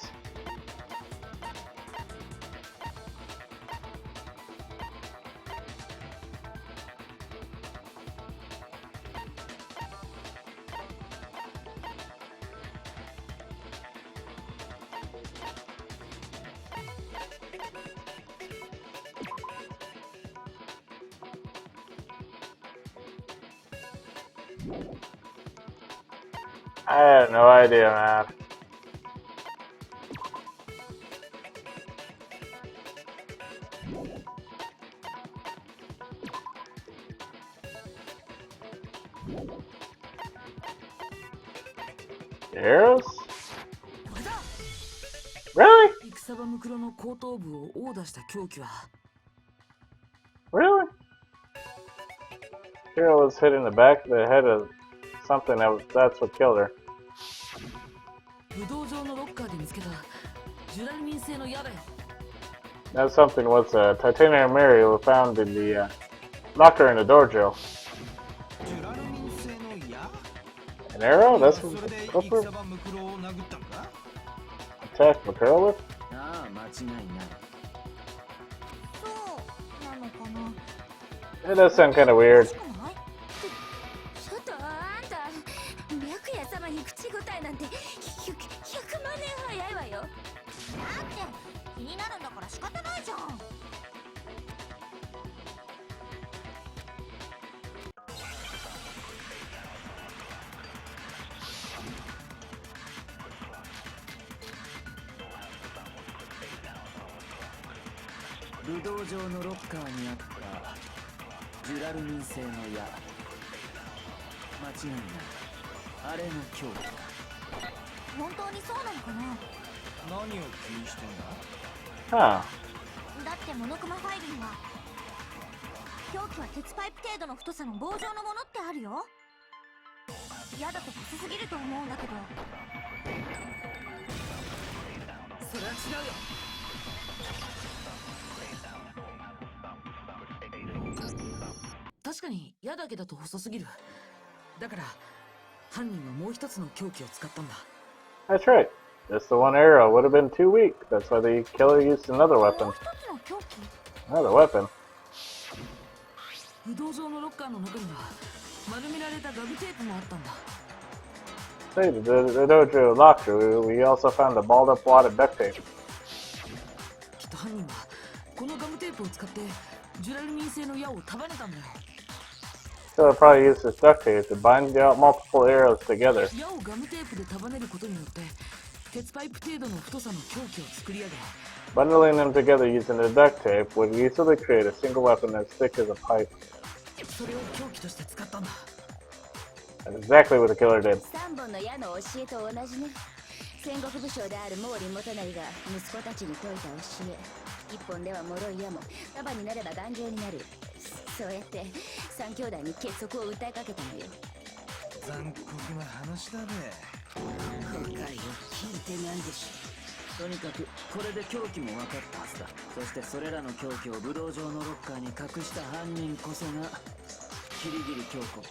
Speaker 1: I had no idea, man. Arrows?
Speaker 2: これだ。
Speaker 1: Really?
Speaker 2: イキサバムクロの後頭部を殴打した凶器は
Speaker 1: Really? Arrow was hit in the back of the head of something that's what killed her.
Speaker 2: 武道場のロッカーで見つけたジュラルミン製の矢だよ。
Speaker 1: That something was a titanium arrow found in the locker in the dojo.
Speaker 5: ジュラルミン製の矢？
Speaker 1: An arrow? That's
Speaker 5: そ
Speaker 1: what
Speaker 5: れでイキ
Speaker 1: Cooper
Speaker 5: サバムクロを殴ったのか？
Speaker 1: attacked Makura with?
Speaker 4: ああ、間違いない。
Speaker 3: そうなのかな。
Speaker 1: It does sound kind of weird.
Speaker 3: ちょっとあんた白夜様に口答えなんて100万年早いわよ。だって気になるんだから仕方ないじゃん。
Speaker 4: 武道場のロッカーにあったジュラルミン製の矢。間違いない。あれの凶器だ。
Speaker 3: 本当にそうなのかな。
Speaker 5: 何を気にしてんだ？
Speaker 1: Huh.
Speaker 3: だってモノクマファイルには凶器は鉄パイプ程度の太さの棒状のものってあるよ。嫌だと細すぎると思うんだけど。
Speaker 2: それは違うよ。確かに矢だけだと細すぎる。だから犯人はもう一つの凶器を使ったんだ。
Speaker 1: That's right. Just the one arrow would have been too weak. That's why the killer used another
Speaker 3: もう
Speaker 1: weapon.
Speaker 3: 一つの凶器。
Speaker 1: Another weapon?
Speaker 2: 武道場のロッカーの中には丸められたガムテープもあったんだ。
Speaker 1: Say, the dojo locker, we also found a balled up wad of duct tape.
Speaker 2: きっと犯人はこのガムテープを使ってジュラルミン製の矢を束ねたんだよ。
Speaker 1: So they'll probably use this duct tape to bind out multiple arrows together.
Speaker 2: 矢をガムテープで束ねることによって鉄パイプ程度の太さの凶器を作り上げ、
Speaker 1: Bundling them together using the duct tape would easily create a single weapon as thick as a pipe.
Speaker 2: それを凶器として使ったんだ。
Speaker 1: That's exactly what the killer did.
Speaker 6: 3本の矢の教えと同じね。戦国武将である毛利元就が息子たちに説いた教え。1本では脆い矢も束になれば頑丈になる。そうやって3兄弟に結束を訴えかけたのよ。
Speaker 5: 残酷な話だべ。
Speaker 4: 深いよ、聞いてないでしょ。とにかくこれで凶器も分かったはずだ。そしてそれらの凶器を武道場のロッカーに隠した犯人こそがキリギリ京子。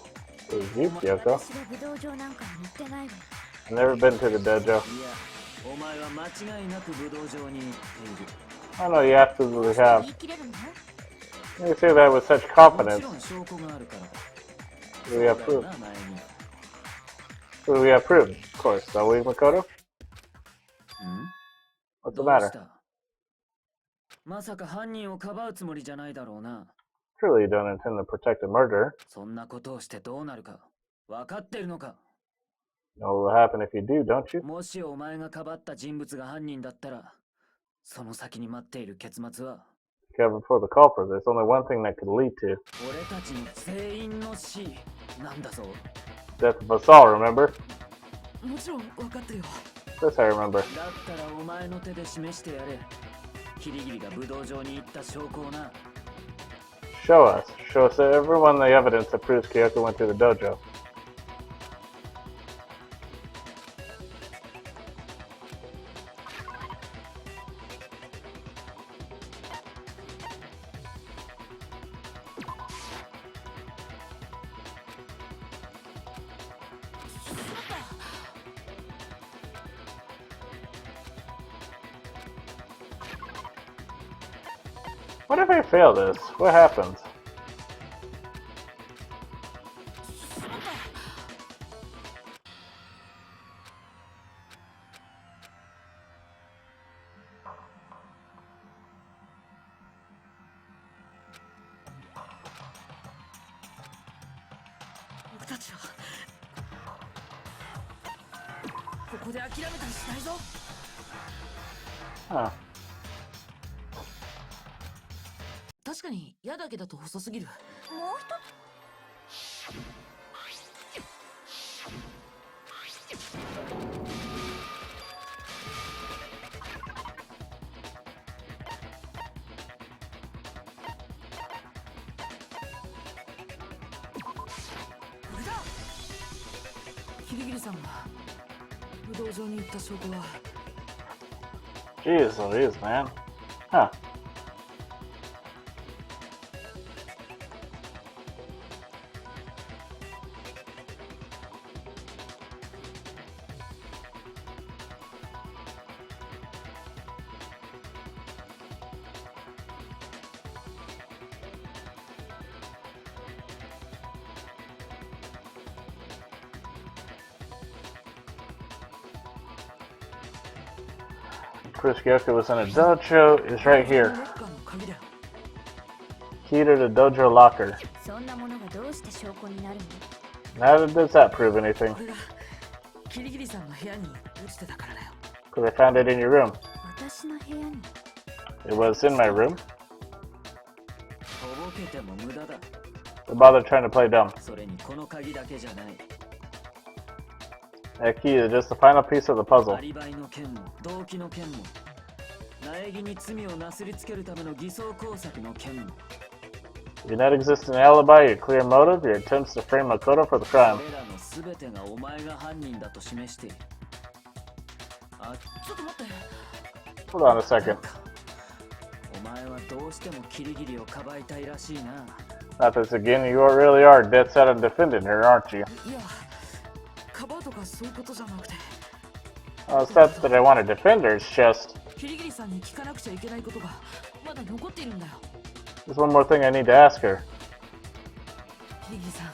Speaker 1: It was you, Kyoko.
Speaker 3: 私は武道場なんかに行ってないわ。
Speaker 1: I've never been to the dojo.
Speaker 4: いや、お前は間違いなく武道場に行っている。
Speaker 1: I know you absolutely have.
Speaker 3: 言い切れるの？
Speaker 1: You say that with such
Speaker 4: も
Speaker 1: confidence.
Speaker 4: ちろん証拠があるからだ。
Speaker 1: We have
Speaker 4: そう
Speaker 1: proof.
Speaker 4: だよな、前に。
Speaker 1: So we have proof, of course. Don't we, Makoto?
Speaker 4: ん
Speaker 1: What's the
Speaker 4: どうし
Speaker 1: matter?
Speaker 4: た？まさか犯人をかばうつもりじゃないだろうな。
Speaker 1: Surely you don't intend to protect a murderer.
Speaker 4: そんなことをしてどうなるか分かってるのか？
Speaker 1: You know what will happen if you do, don't you?
Speaker 4: もしお前がかばった人物が犯人だったら、その先に待っている結末は
Speaker 1: Careful for the culprit. There's only one thing that could lead to
Speaker 4: 俺たちの全員の死なんだぞ。
Speaker 1: death of us all, remember?
Speaker 2: もちろん分かってるよ。
Speaker 1: This I remember.
Speaker 4: だったらお前の手で示してやれ。キリギリが武道場に行った証拠をな。
Speaker 1: Show us. Show us everyone the evidence that proves Kyoko went to the dojo. What if I fail this? What happens?
Speaker 2: 僕たちはここで諦めたりしないぞ。
Speaker 1: Huh.
Speaker 2: 確かに矢だけだと細すぎる。
Speaker 3: もう一つ。
Speaker 2: これだ。キリギリさんが武道場に行った証拠は
Speaker 1: Jeez Louise, man. Huh. Chris Kyoko was in a dojo is right
Speaker 2: ロ
Speaker 1: here.
Speaker 2: ッカーの鍵だよ。
Speaker 1: Key to the dojo locker.
Speaker 6: そんなものがどうして証拠になるの？
Speaker 1: How does that prove anything?
Speaker 2: これがキリギリさんの部屋に落ちてたからだよ。
Speaker 1: Because I found it in your room.
Speaker 6: 私の部屋に。
Speaker 1: It was in my room.
Speaker 4: とぼけても無駄だ。
Speaker 1: We bothered trying to play dumb.
Speaker 4: それにこの鍵だけじゃない。
Speaker 1: That key is just the final piece of the
Speaker 4: ア
Speaker 1: puzzle.
Speaker 4: リバイの件も動機の件も苗木に罪をなすりつけるための偽装工作の件も
Speaker 1: Your net existing alibi, your clear motive, your attempts to frame Makoto for the
Speaker 4: そ
Speaker 1: crime.
Speaker 4: れらの全てがお前が犯人だと示している。あ、
Speaker 2: ちょっと待って。
Speaker 1: Hold on a second.
Speaker 4: お前はどうしてもキリギリをかばいたいらしいな。
Speaker 1: Not this again. You really are dead set on defending her, aren't you?
Speaker 2: いや、かばうとかそういうことじゃなくて。
Speaker 1: Well, it's not that I want to defend her. It's just
Speaker 2: キリギリさんに聞かなくちゃいけないことがまだ残っているんだよ。
Speaker 1: there's one more thing I need to ask her.
Speaker 2: キリギリさん、教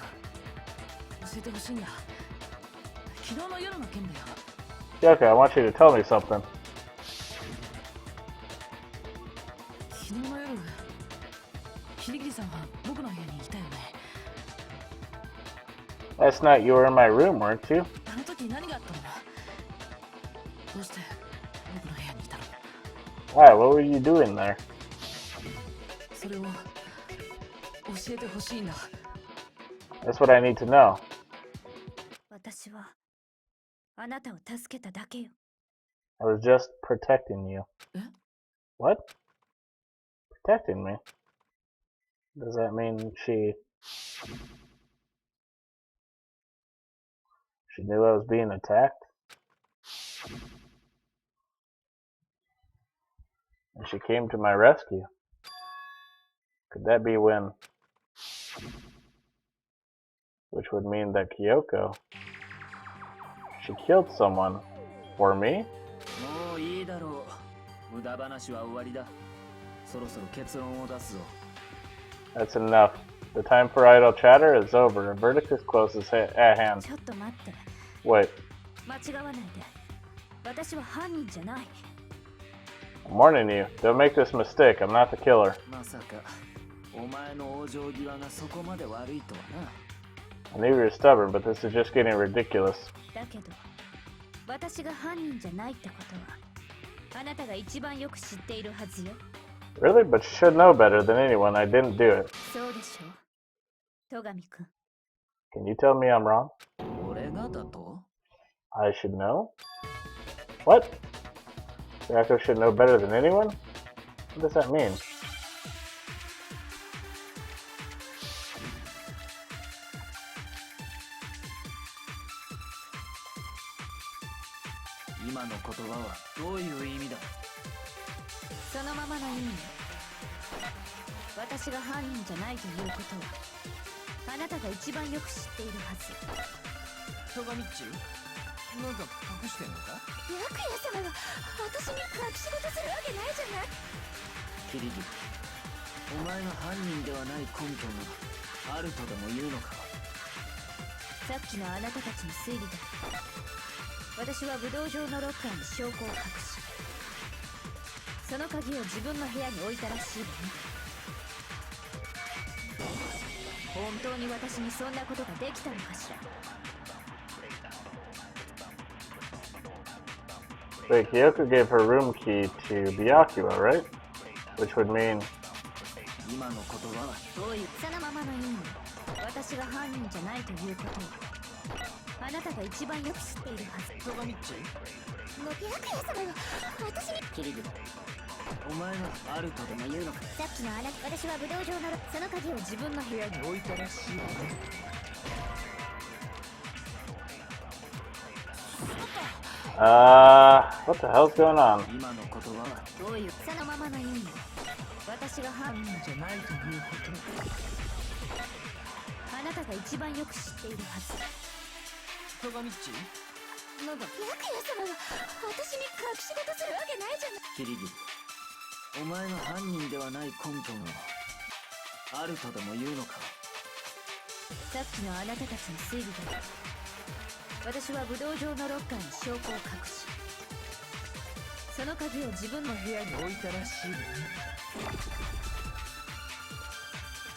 Speaker 2: えてほしいんだ。昨日の夜の件だよ。
Speaker 1: Yeah, okay, I want you to tell me something.
Speaker 2: 昨日の夜、キリギリさんは僕の部屋にいたよね。
Speaker 1: Last night you were in my room, weren't you?
Speaker 2: あの時何があったの？どうして僕の部屋にいたの？
Speaker 1: Why? What were you doing there?
Speaker 2: それを教えてほしいんだ。
Speaker 1: That's what I need to know.
Speaker 6: 私はあなたを助けただけよ。
Speaker 1: I was just protecting you.
Speaker 2: え？
Speaker 1: What? Protecting me? Does that mean she knew I was being attacked? And she came to my rescue. Could that be when? Which would mean that Kyoko, she killed someone for me?
Speaker 4: もういいだろう。無駄話は終わりだ。そろそろ結論を出すぞ。
Speaker 1: That's enough. The time for idle chatter is over. A verdict is close at hand.
Speaker 6: ちょっと待って。
Speaker 1: Wait,
Speaker 6: 間違わないで。私は犯人じゃない。
Speaker 1: I'm warning you. Don't make this mistake. I'm not the killer.
Speaker 4: まさかお前の往生際がそこまで悪いとはな。
Speaker 1: I knew you were stubborn, but this is just getting ridiculous.
Speaker 6: だけど、私が犯人じゃないってことは、あなたが一番よく知っているはずよ。
Speaker 1: Really? But you should know better than anyone. I didn't do it.
Speaker 6: そうでしょう。戸上くん。
Speaker 1: Can you tell me I'm wrong?
Speaker 4: 俺がだと？
Speaker 1: I should know? What? The actor should know better than anyone? What does that mean?
Speaker 4: 今の言葉はどういう意味だ？
Speaker 6: そのままの意味よ。私が犯人じゃないということは、あなたが一番よく知っているはず。
Speaker 5: 戸上っち、なんか隠してんのか？
Speaker 6: 白夜様が私に隠し事するわけないじゃない。
Speaker 4: キリギリ、お前が犯人ではない根拠があるとでも言うのか？
Speaker 6: さっきのあなたたちの推理だ。私は武道場のロッカーに証拠を隠し、その鍵を自分の部屋に置いたらしいわね。本当に私にそんなことができたのかしら。
Speaker 1: Wait, Kyoko gave her room key to Byakuya, right? Which would mean
Speaker 4: 今の言葉は
Speaker 6: どういうそのままの意味。私が犯人じゃないということをあなたが一番よく知っているはず。
Speaker 5: 戸上っち、
Speaker 6: もう白夜様が私に。
Speaker 4: キリギリ、お前があるとでも言うのか？
Speaker 6: さっきのあなた、私は武道場のその鍵を自分の部屋に置いたらしいわね。
Speaker 1: what the hell's going on?
Speaker 4: 今の言葉は
Speaker 6: どういうそのままの意味。私が犯人じゃないということあなたが一番よく知っているはず。
Speaker 5: 戸上っち、
Speaker 6: なんだ白夜様が私に隠し事するわけないじゃない。
Speaker 4: キリギリ、お前が犯人ではない根拠があるとでも言うのか？
Speaker 6: さっきのあなたたちの推理だ。私は武道場のロッカーに証拠を隠し、その鍵を自分の部屋に置いたらしいわね。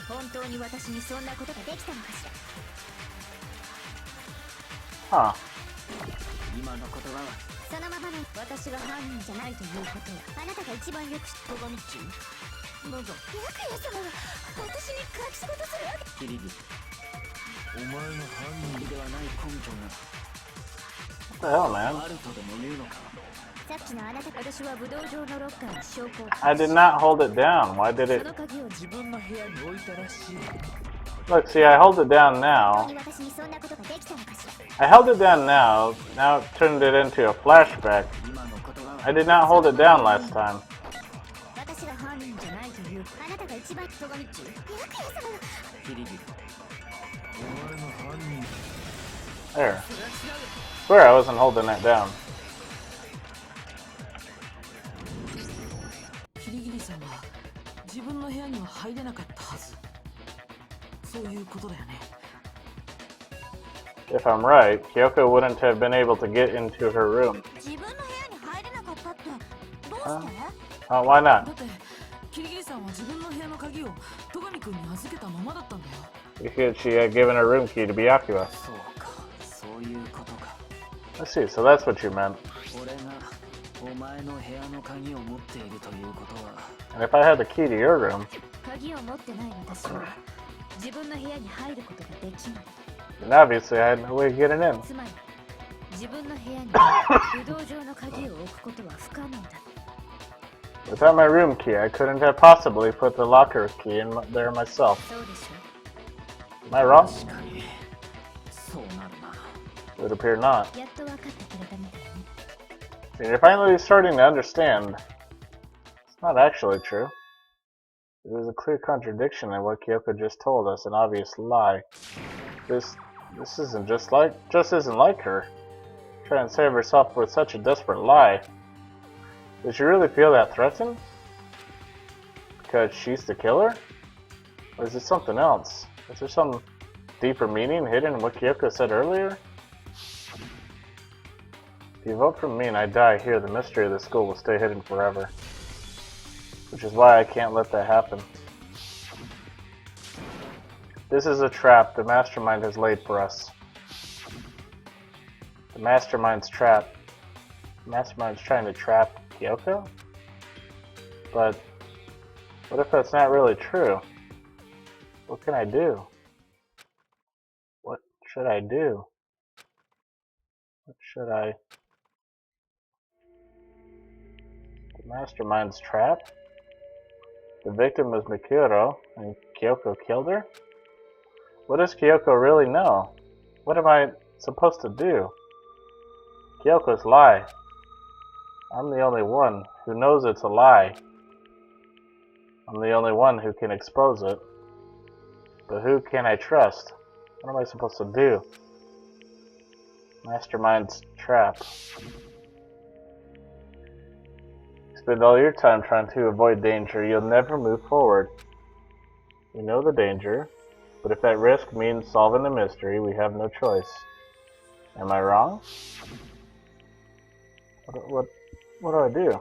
Speaker 6: 本当に私にそんなことができたのかしら。
Speaker 1: Huh.
Speaker 4: 今の言葉は
Speaker 6: そのままの私が犯人じゃないということはあなたが一番よく知って。
Speaker 5: 戸上っち、なんか
Speaker 6: 白夜様が私に隠し事するわけ。
Speaker 4: キリギリ、お前が犯人ではない根拠
Speaker 1: What the hell, man?
Speaker 4: があるとでも言うのか？
Speaker 6: さっきのあなた、私は武道場のロッカーに証拠を隠し、
Speaker 1: I did not hold it down. Why did
Speaker 6: そ
Speaker 1: it?
Speaker 6: の鍵を自分の部屋に置いたらしいわね。
Speaker 1: Look, see, I hold it down now. I held it down now. Now it turned it into a flashback. I did not hold it down last time. There. Swear I wasn't holding that down.
Speaker 2: キリギリさんは自分の部屋には入れなかったはず。そういうことだよね。
Speaker 1: If I'm right, Kyoko wouldn't have been able to get into her room.
Speaker 3: 自分の部屋に入れなかったってどうして？
Speaker 1: Why not?
Speaker 2: だってキリギリさんは自分の部屋の鍵を戸上くんに預けたままだったんだよ。
Speaker 1: Because she had given her room key to Byakuya.
Speaker 4: そうか、そういうことか。
Speaker 1: Let's see, so that's what you meant.
Speaker 4: 俺がお前の部屋の鍵を持っているということは。
Speaker 1: And if I had the key to your room,
Speaker 6: 鍵を持ってない私は自分の部屋に入ることができない。
Speaker 1: then obviously I had no way of getting in.
Speaker 6: つまり自分の部屋に武道場の鍵を置くことは不可能だ。
Speaker 1: Without my room key, I couldn't have possibly put the locker key in there myself.
Speaker 6: そうでしょ。
Speaker 1: Am I wrong?
Speaker 4: 確かにそうなるな。
Speaker 1: It would appear not.
Speaker 6: やっと分かってくれたみたいね。
Speaker 1: And you're finally starting to understand. It's not actually true. It was a clear contradiction in what Kyoko just told us, an obvious lie. This isn't just isn't like her. Trying to save herself with such a desperate lie. Does she really feel that threatened? Because she's the killer? Or is it something else? Is there some deeper meaning hidden in what Kyoko said earlier? If you vote for me and I die here, the mystery of the school will stay hidden forever. Which is why I can't let that happen. This is a trap the mastermind has laid for us. The mastermind's trap. The mastermind's trying to trap Kyoko? But what if that's not really true? What can I do? What should I do? What should I... The mastermind's trap? The victim was Mikuro, and Kyoko killed her? What does Kyoko really know? What am I supposed to do? Kyoko's lie. I'm the only one who knows it's a lie. I'm the only one who can expose it. But who can I trust? What am I supposed to do? Mastermind's trap. Spend all your time trying to avoid danger, you'll never move forward. We know the danger, but if that risk means solving the mystery, we have no choice. Am I wrong? What do I do?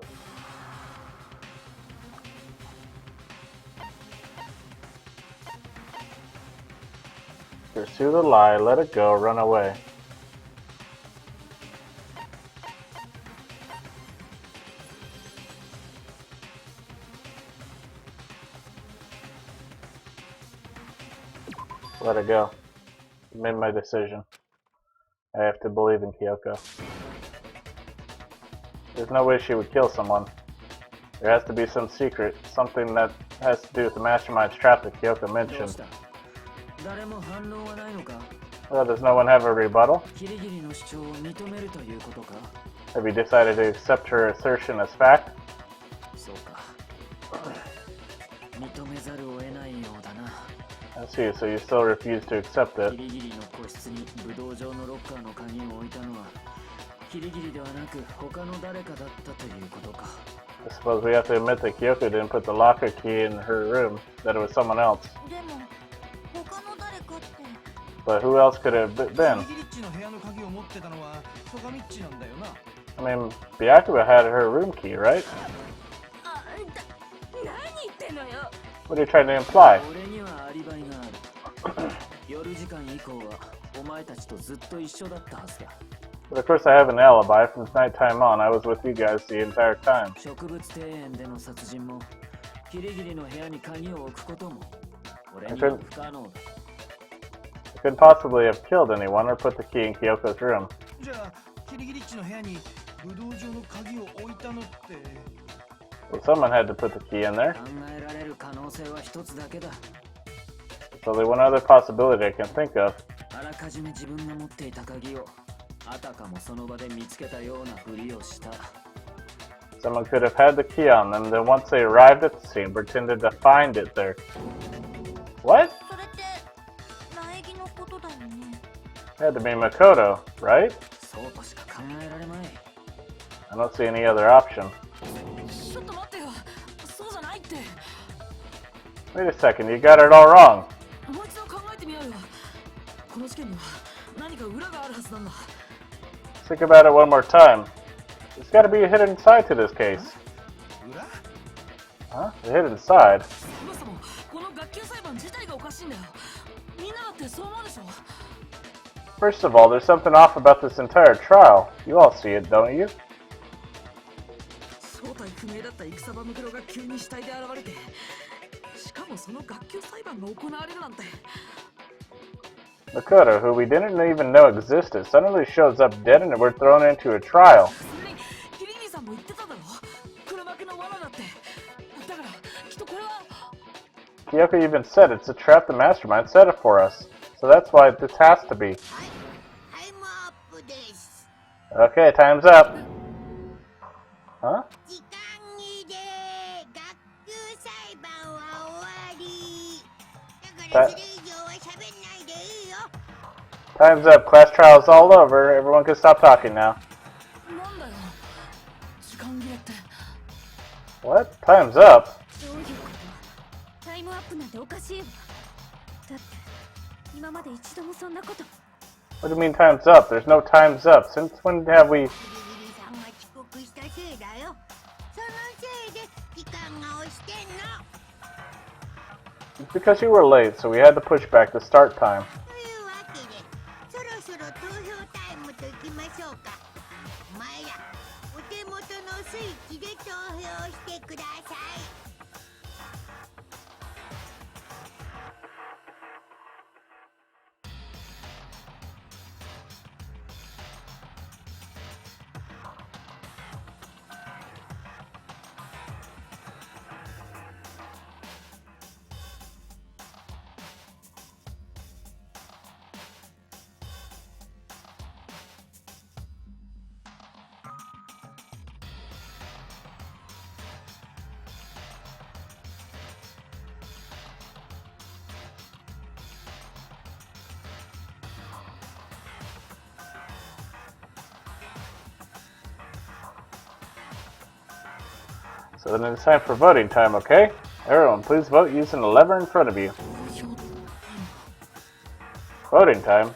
Speaker 1: Pursue the lie, let it go, run away. Let it go. I made my decision. I have to believe in Kyoko. There's no way she would kill someone. There has to be some secret, something that has to do with the mastermind's trap that Kyoko mentioned. Well, does no one have a rebuttal? Have you decided to accept her assertion as fact? I see, so you still refuse to accept it. I suppose we have to admit that Kyoko didn't put the locker key in her room, that it was someone else. But who else could it have been? I mean, Byakuya had her room key, right? What are you trying to imply? But of course I have an alibi. From nighttime on, I was with you guys the entire time. I couldn't possibly have killed anyone or put the key in Kyoko's room. Well, someone had to put the key in there. only one other possibility I can think of.
Speaker 4: あらかじめ自分が持っていた鍵をあたかもその場で見つけたようなふりをした。
Speaker 1: Someone could have had the key on them, then once they arrived at the scene, pretended to find it there. What?
Speaker 3: それって苗木のことだよね。
Speaker 1: It had to be Makoto, right?
Speaker 4: そうとしか考えられまい。
Speaker 1: I don't see any other option.
Speaker 2: ちょっと待ってよ。そうじゃないって。
Speaker 1: Wait a second, you got it all wrong.
Speaker 2: もう一度考えてみようよ。この事件には何か裏があるはずなんだ。
Speaker 1: Think about it one more time. There's got to be a hidden side to this case. Huh? A hidden side?
Speaker 2: そもそもこの学級裁判自体がおかしいんだよ。みんなだってそう思うでしょ。
Speaker 1: First of all, there's something off about this entire trial. You all see it, don't you?
Speaker 2: 正体不明だった戦場ムクロが急に死体で現れて、しかもその学級裁判が行われるなんて。
Speaker 1: Makoto, who we didn't even know existed, suddenly shows up dead and we're thrown into a trial.
Speaker 2: それにキリギリさんも言ってただろ。黒幕の罠だって。だからきっとこれは。
Speaker 1: Kyoko even said it's a trap the mastermind set it for us. So that's why this has to be. Okay, time's up. Huh? Time's up. Class trial's all over. Everyone can stop talking now.
Speaker 2: なんだよ。時間切れって。
Speaker 1: What? Time's up?
Speaker 6: どういうこと？タイムアップなんておかしいわ。だって今まで一度もそんなこと。
Speaker 1: What do you mean time's up? There's no time's up. Since when have we... It's because you were late, so we had to push back the start time. So then it's time for voting time, okay? Everyone, please vote using the lever in front of you. Voting time?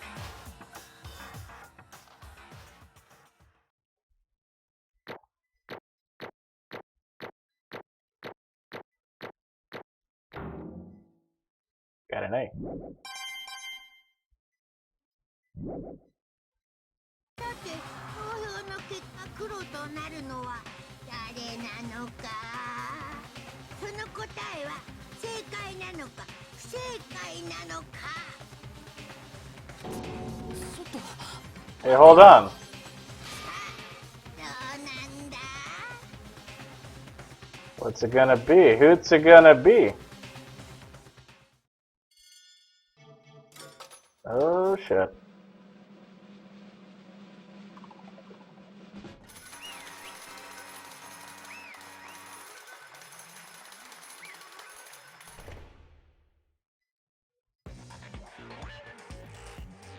Speaker 1: Got an A.
Speaker 3: さて、投票の結果、黒となるのは誰なのか。その答えは正解なのか不正解なのか。
Speaker 2: ちょっと。
Speaker 1: Hey, hold on.
Speaker 3: どうなんだ。
Speaker 1: What's it gonna be? Who's it gonna be? Oh shit.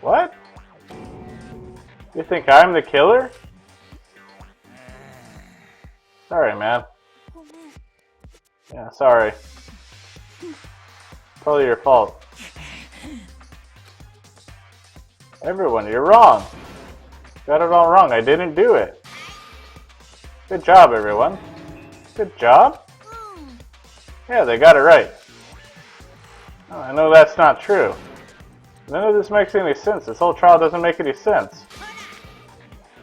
Speaker 1: What? You think I'm the killer? Sorry, man.
Speaker 3: ごめん。
Speaker 1: Yeah, sorry. Totally your fault. Everyone, you're wrong. Got it all wrong. I didn't do it. Good job, everyone. Good job? Yeah, they got it right. Oh, I know that's not true. None of this makes any sense. This whole trial doesn't make any sense.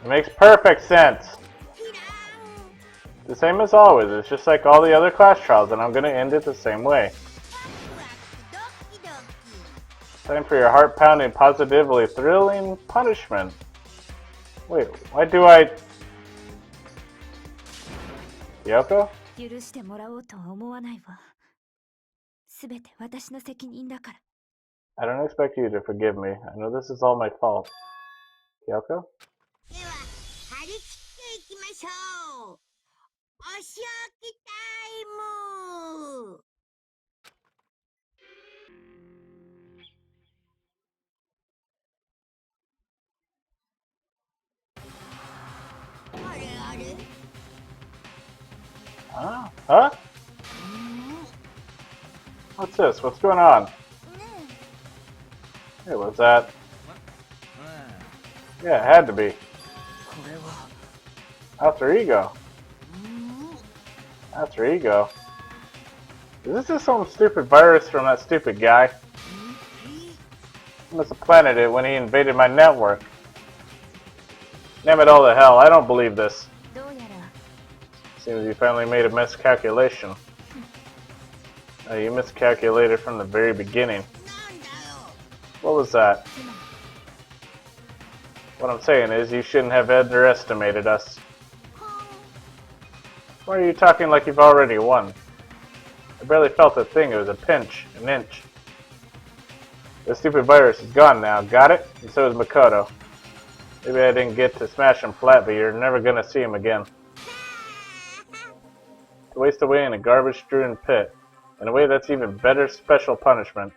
Speaker 1: It makes perfect sense. The same as always. It's just like all the other class trials, and I'm gonna end it the same way. Time for your heart-pounding, positively thrilling punishment. Wait, why do I... Yoko?
Speaker 6: 許してもらおうとは思わないわ。すべて私の責任だから。
Speaker 1: I don't expect you to forgive me. I know this is all my fault. Kyoko?
Speaker 3: では張り切っていきましょう。お仕置きタイム。あれあれ。
Speaker 1: Huh? Huh? What's this? What's going on? Hey, what's that? Yeah, it had to be.
Speaker 2: これは
Speaker 1: Alter ego. Alter ego. Is this just some stupid virus from that stupid guy? He must have planted it when he invaded my network. Damn it all to hell, I don't believe this.
Speaker 6: どうやら
Speaker 1: Seems you finally made a miscalculation. You miscalculated from the very beginning.
Speaker 3: なんだよ。
Speaker 1: What was that? What I'm saying is, you shouldn't have underestimated us. Why are you talking like you've already won? I barely felt a thing, it was a pinch, an inch. The stupid virus is gone now, got it? And so is Makoto. Maybe I didn't get to smash him flat, but you're never gonna see him again. To waste away in a garbage-strewn pit. In a way, that's even better special punishment.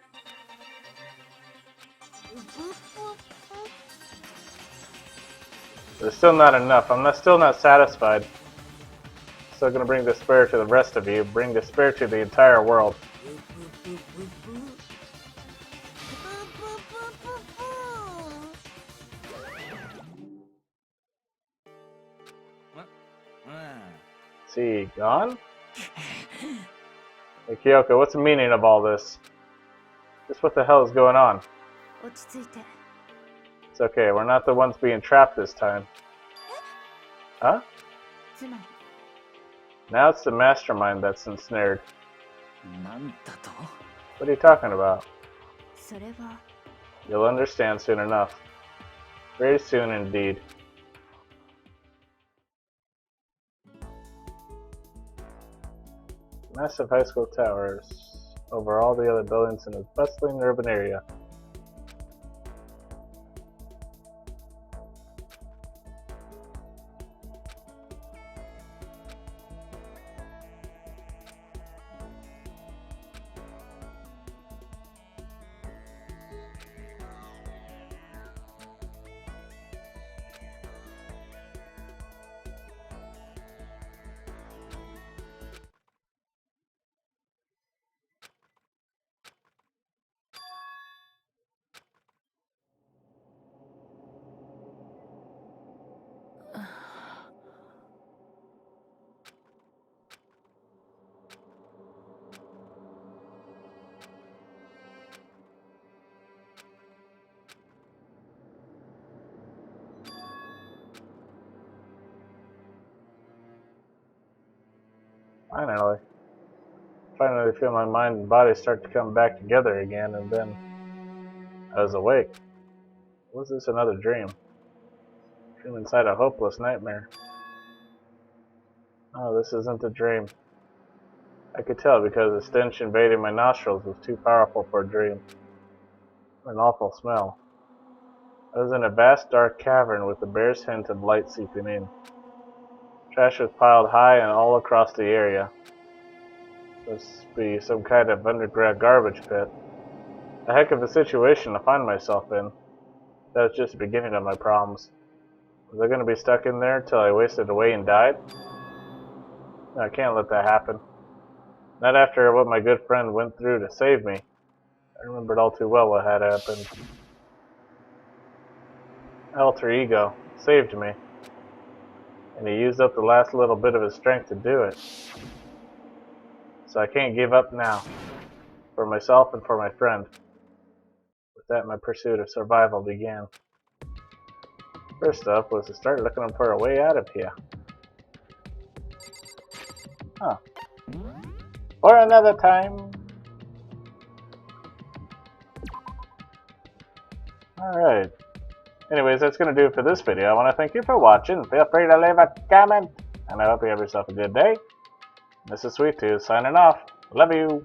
Speaker 1: But it's still not enough. Still not satisfied. Still gonna bring despair to the rest of you. Bring despair to the entire world. See, gone? Hey, Kyoko, what's the meaning of all this? Just what the hell is going on?
Speaker 6: 落ち着いて
Speaker 1: It's okay, we're not the ones being trapped this time. Huh?
Speaker 6: つまり
Speaker 1: Now it's the mastermind that's ensnared.
Speaker 2: なんだと
Speaker 1: What are you talking about?
Speaker 6: それは
Speaker 1: You'll understand soon enough. Very soon indeed. Massive high school towers over all the other buildings in a bustling urban area. Finally feel my mind and body start to come back together again, and then I was awake. Was this another dream? Dream inside a hopeless nightmare. Oh, this isn't a dream. I could tell because the stench invading my nostrils was too powerful for a dream. An awful smell. I was in a vast dark cavern with the barest hint of light seeping in. Trash was piled high and all across the area. This must be some kind of underground garbage pit. A heck of a situation to find myself in. That was just the beginning of my problems. Was I going to be stuck in there till I wasted away and died? No, I can't let that happen. Not after what my good friend went through to save me. I remembered all too well what had happened. Alter ego saved me. And he used up the last little bit of his strength to do it. So I can't give up now. For myself and for my friend. With that, my pursuit of survival began. First up was to start looking for a way out of here. Huh. Or another time. Alright. Anyways, that's going to do it for this video. I want to thank you for watching. Feel free to leave a comment. And I hope you have yourself a good day. This is Sweet Tooth signing off. Love you.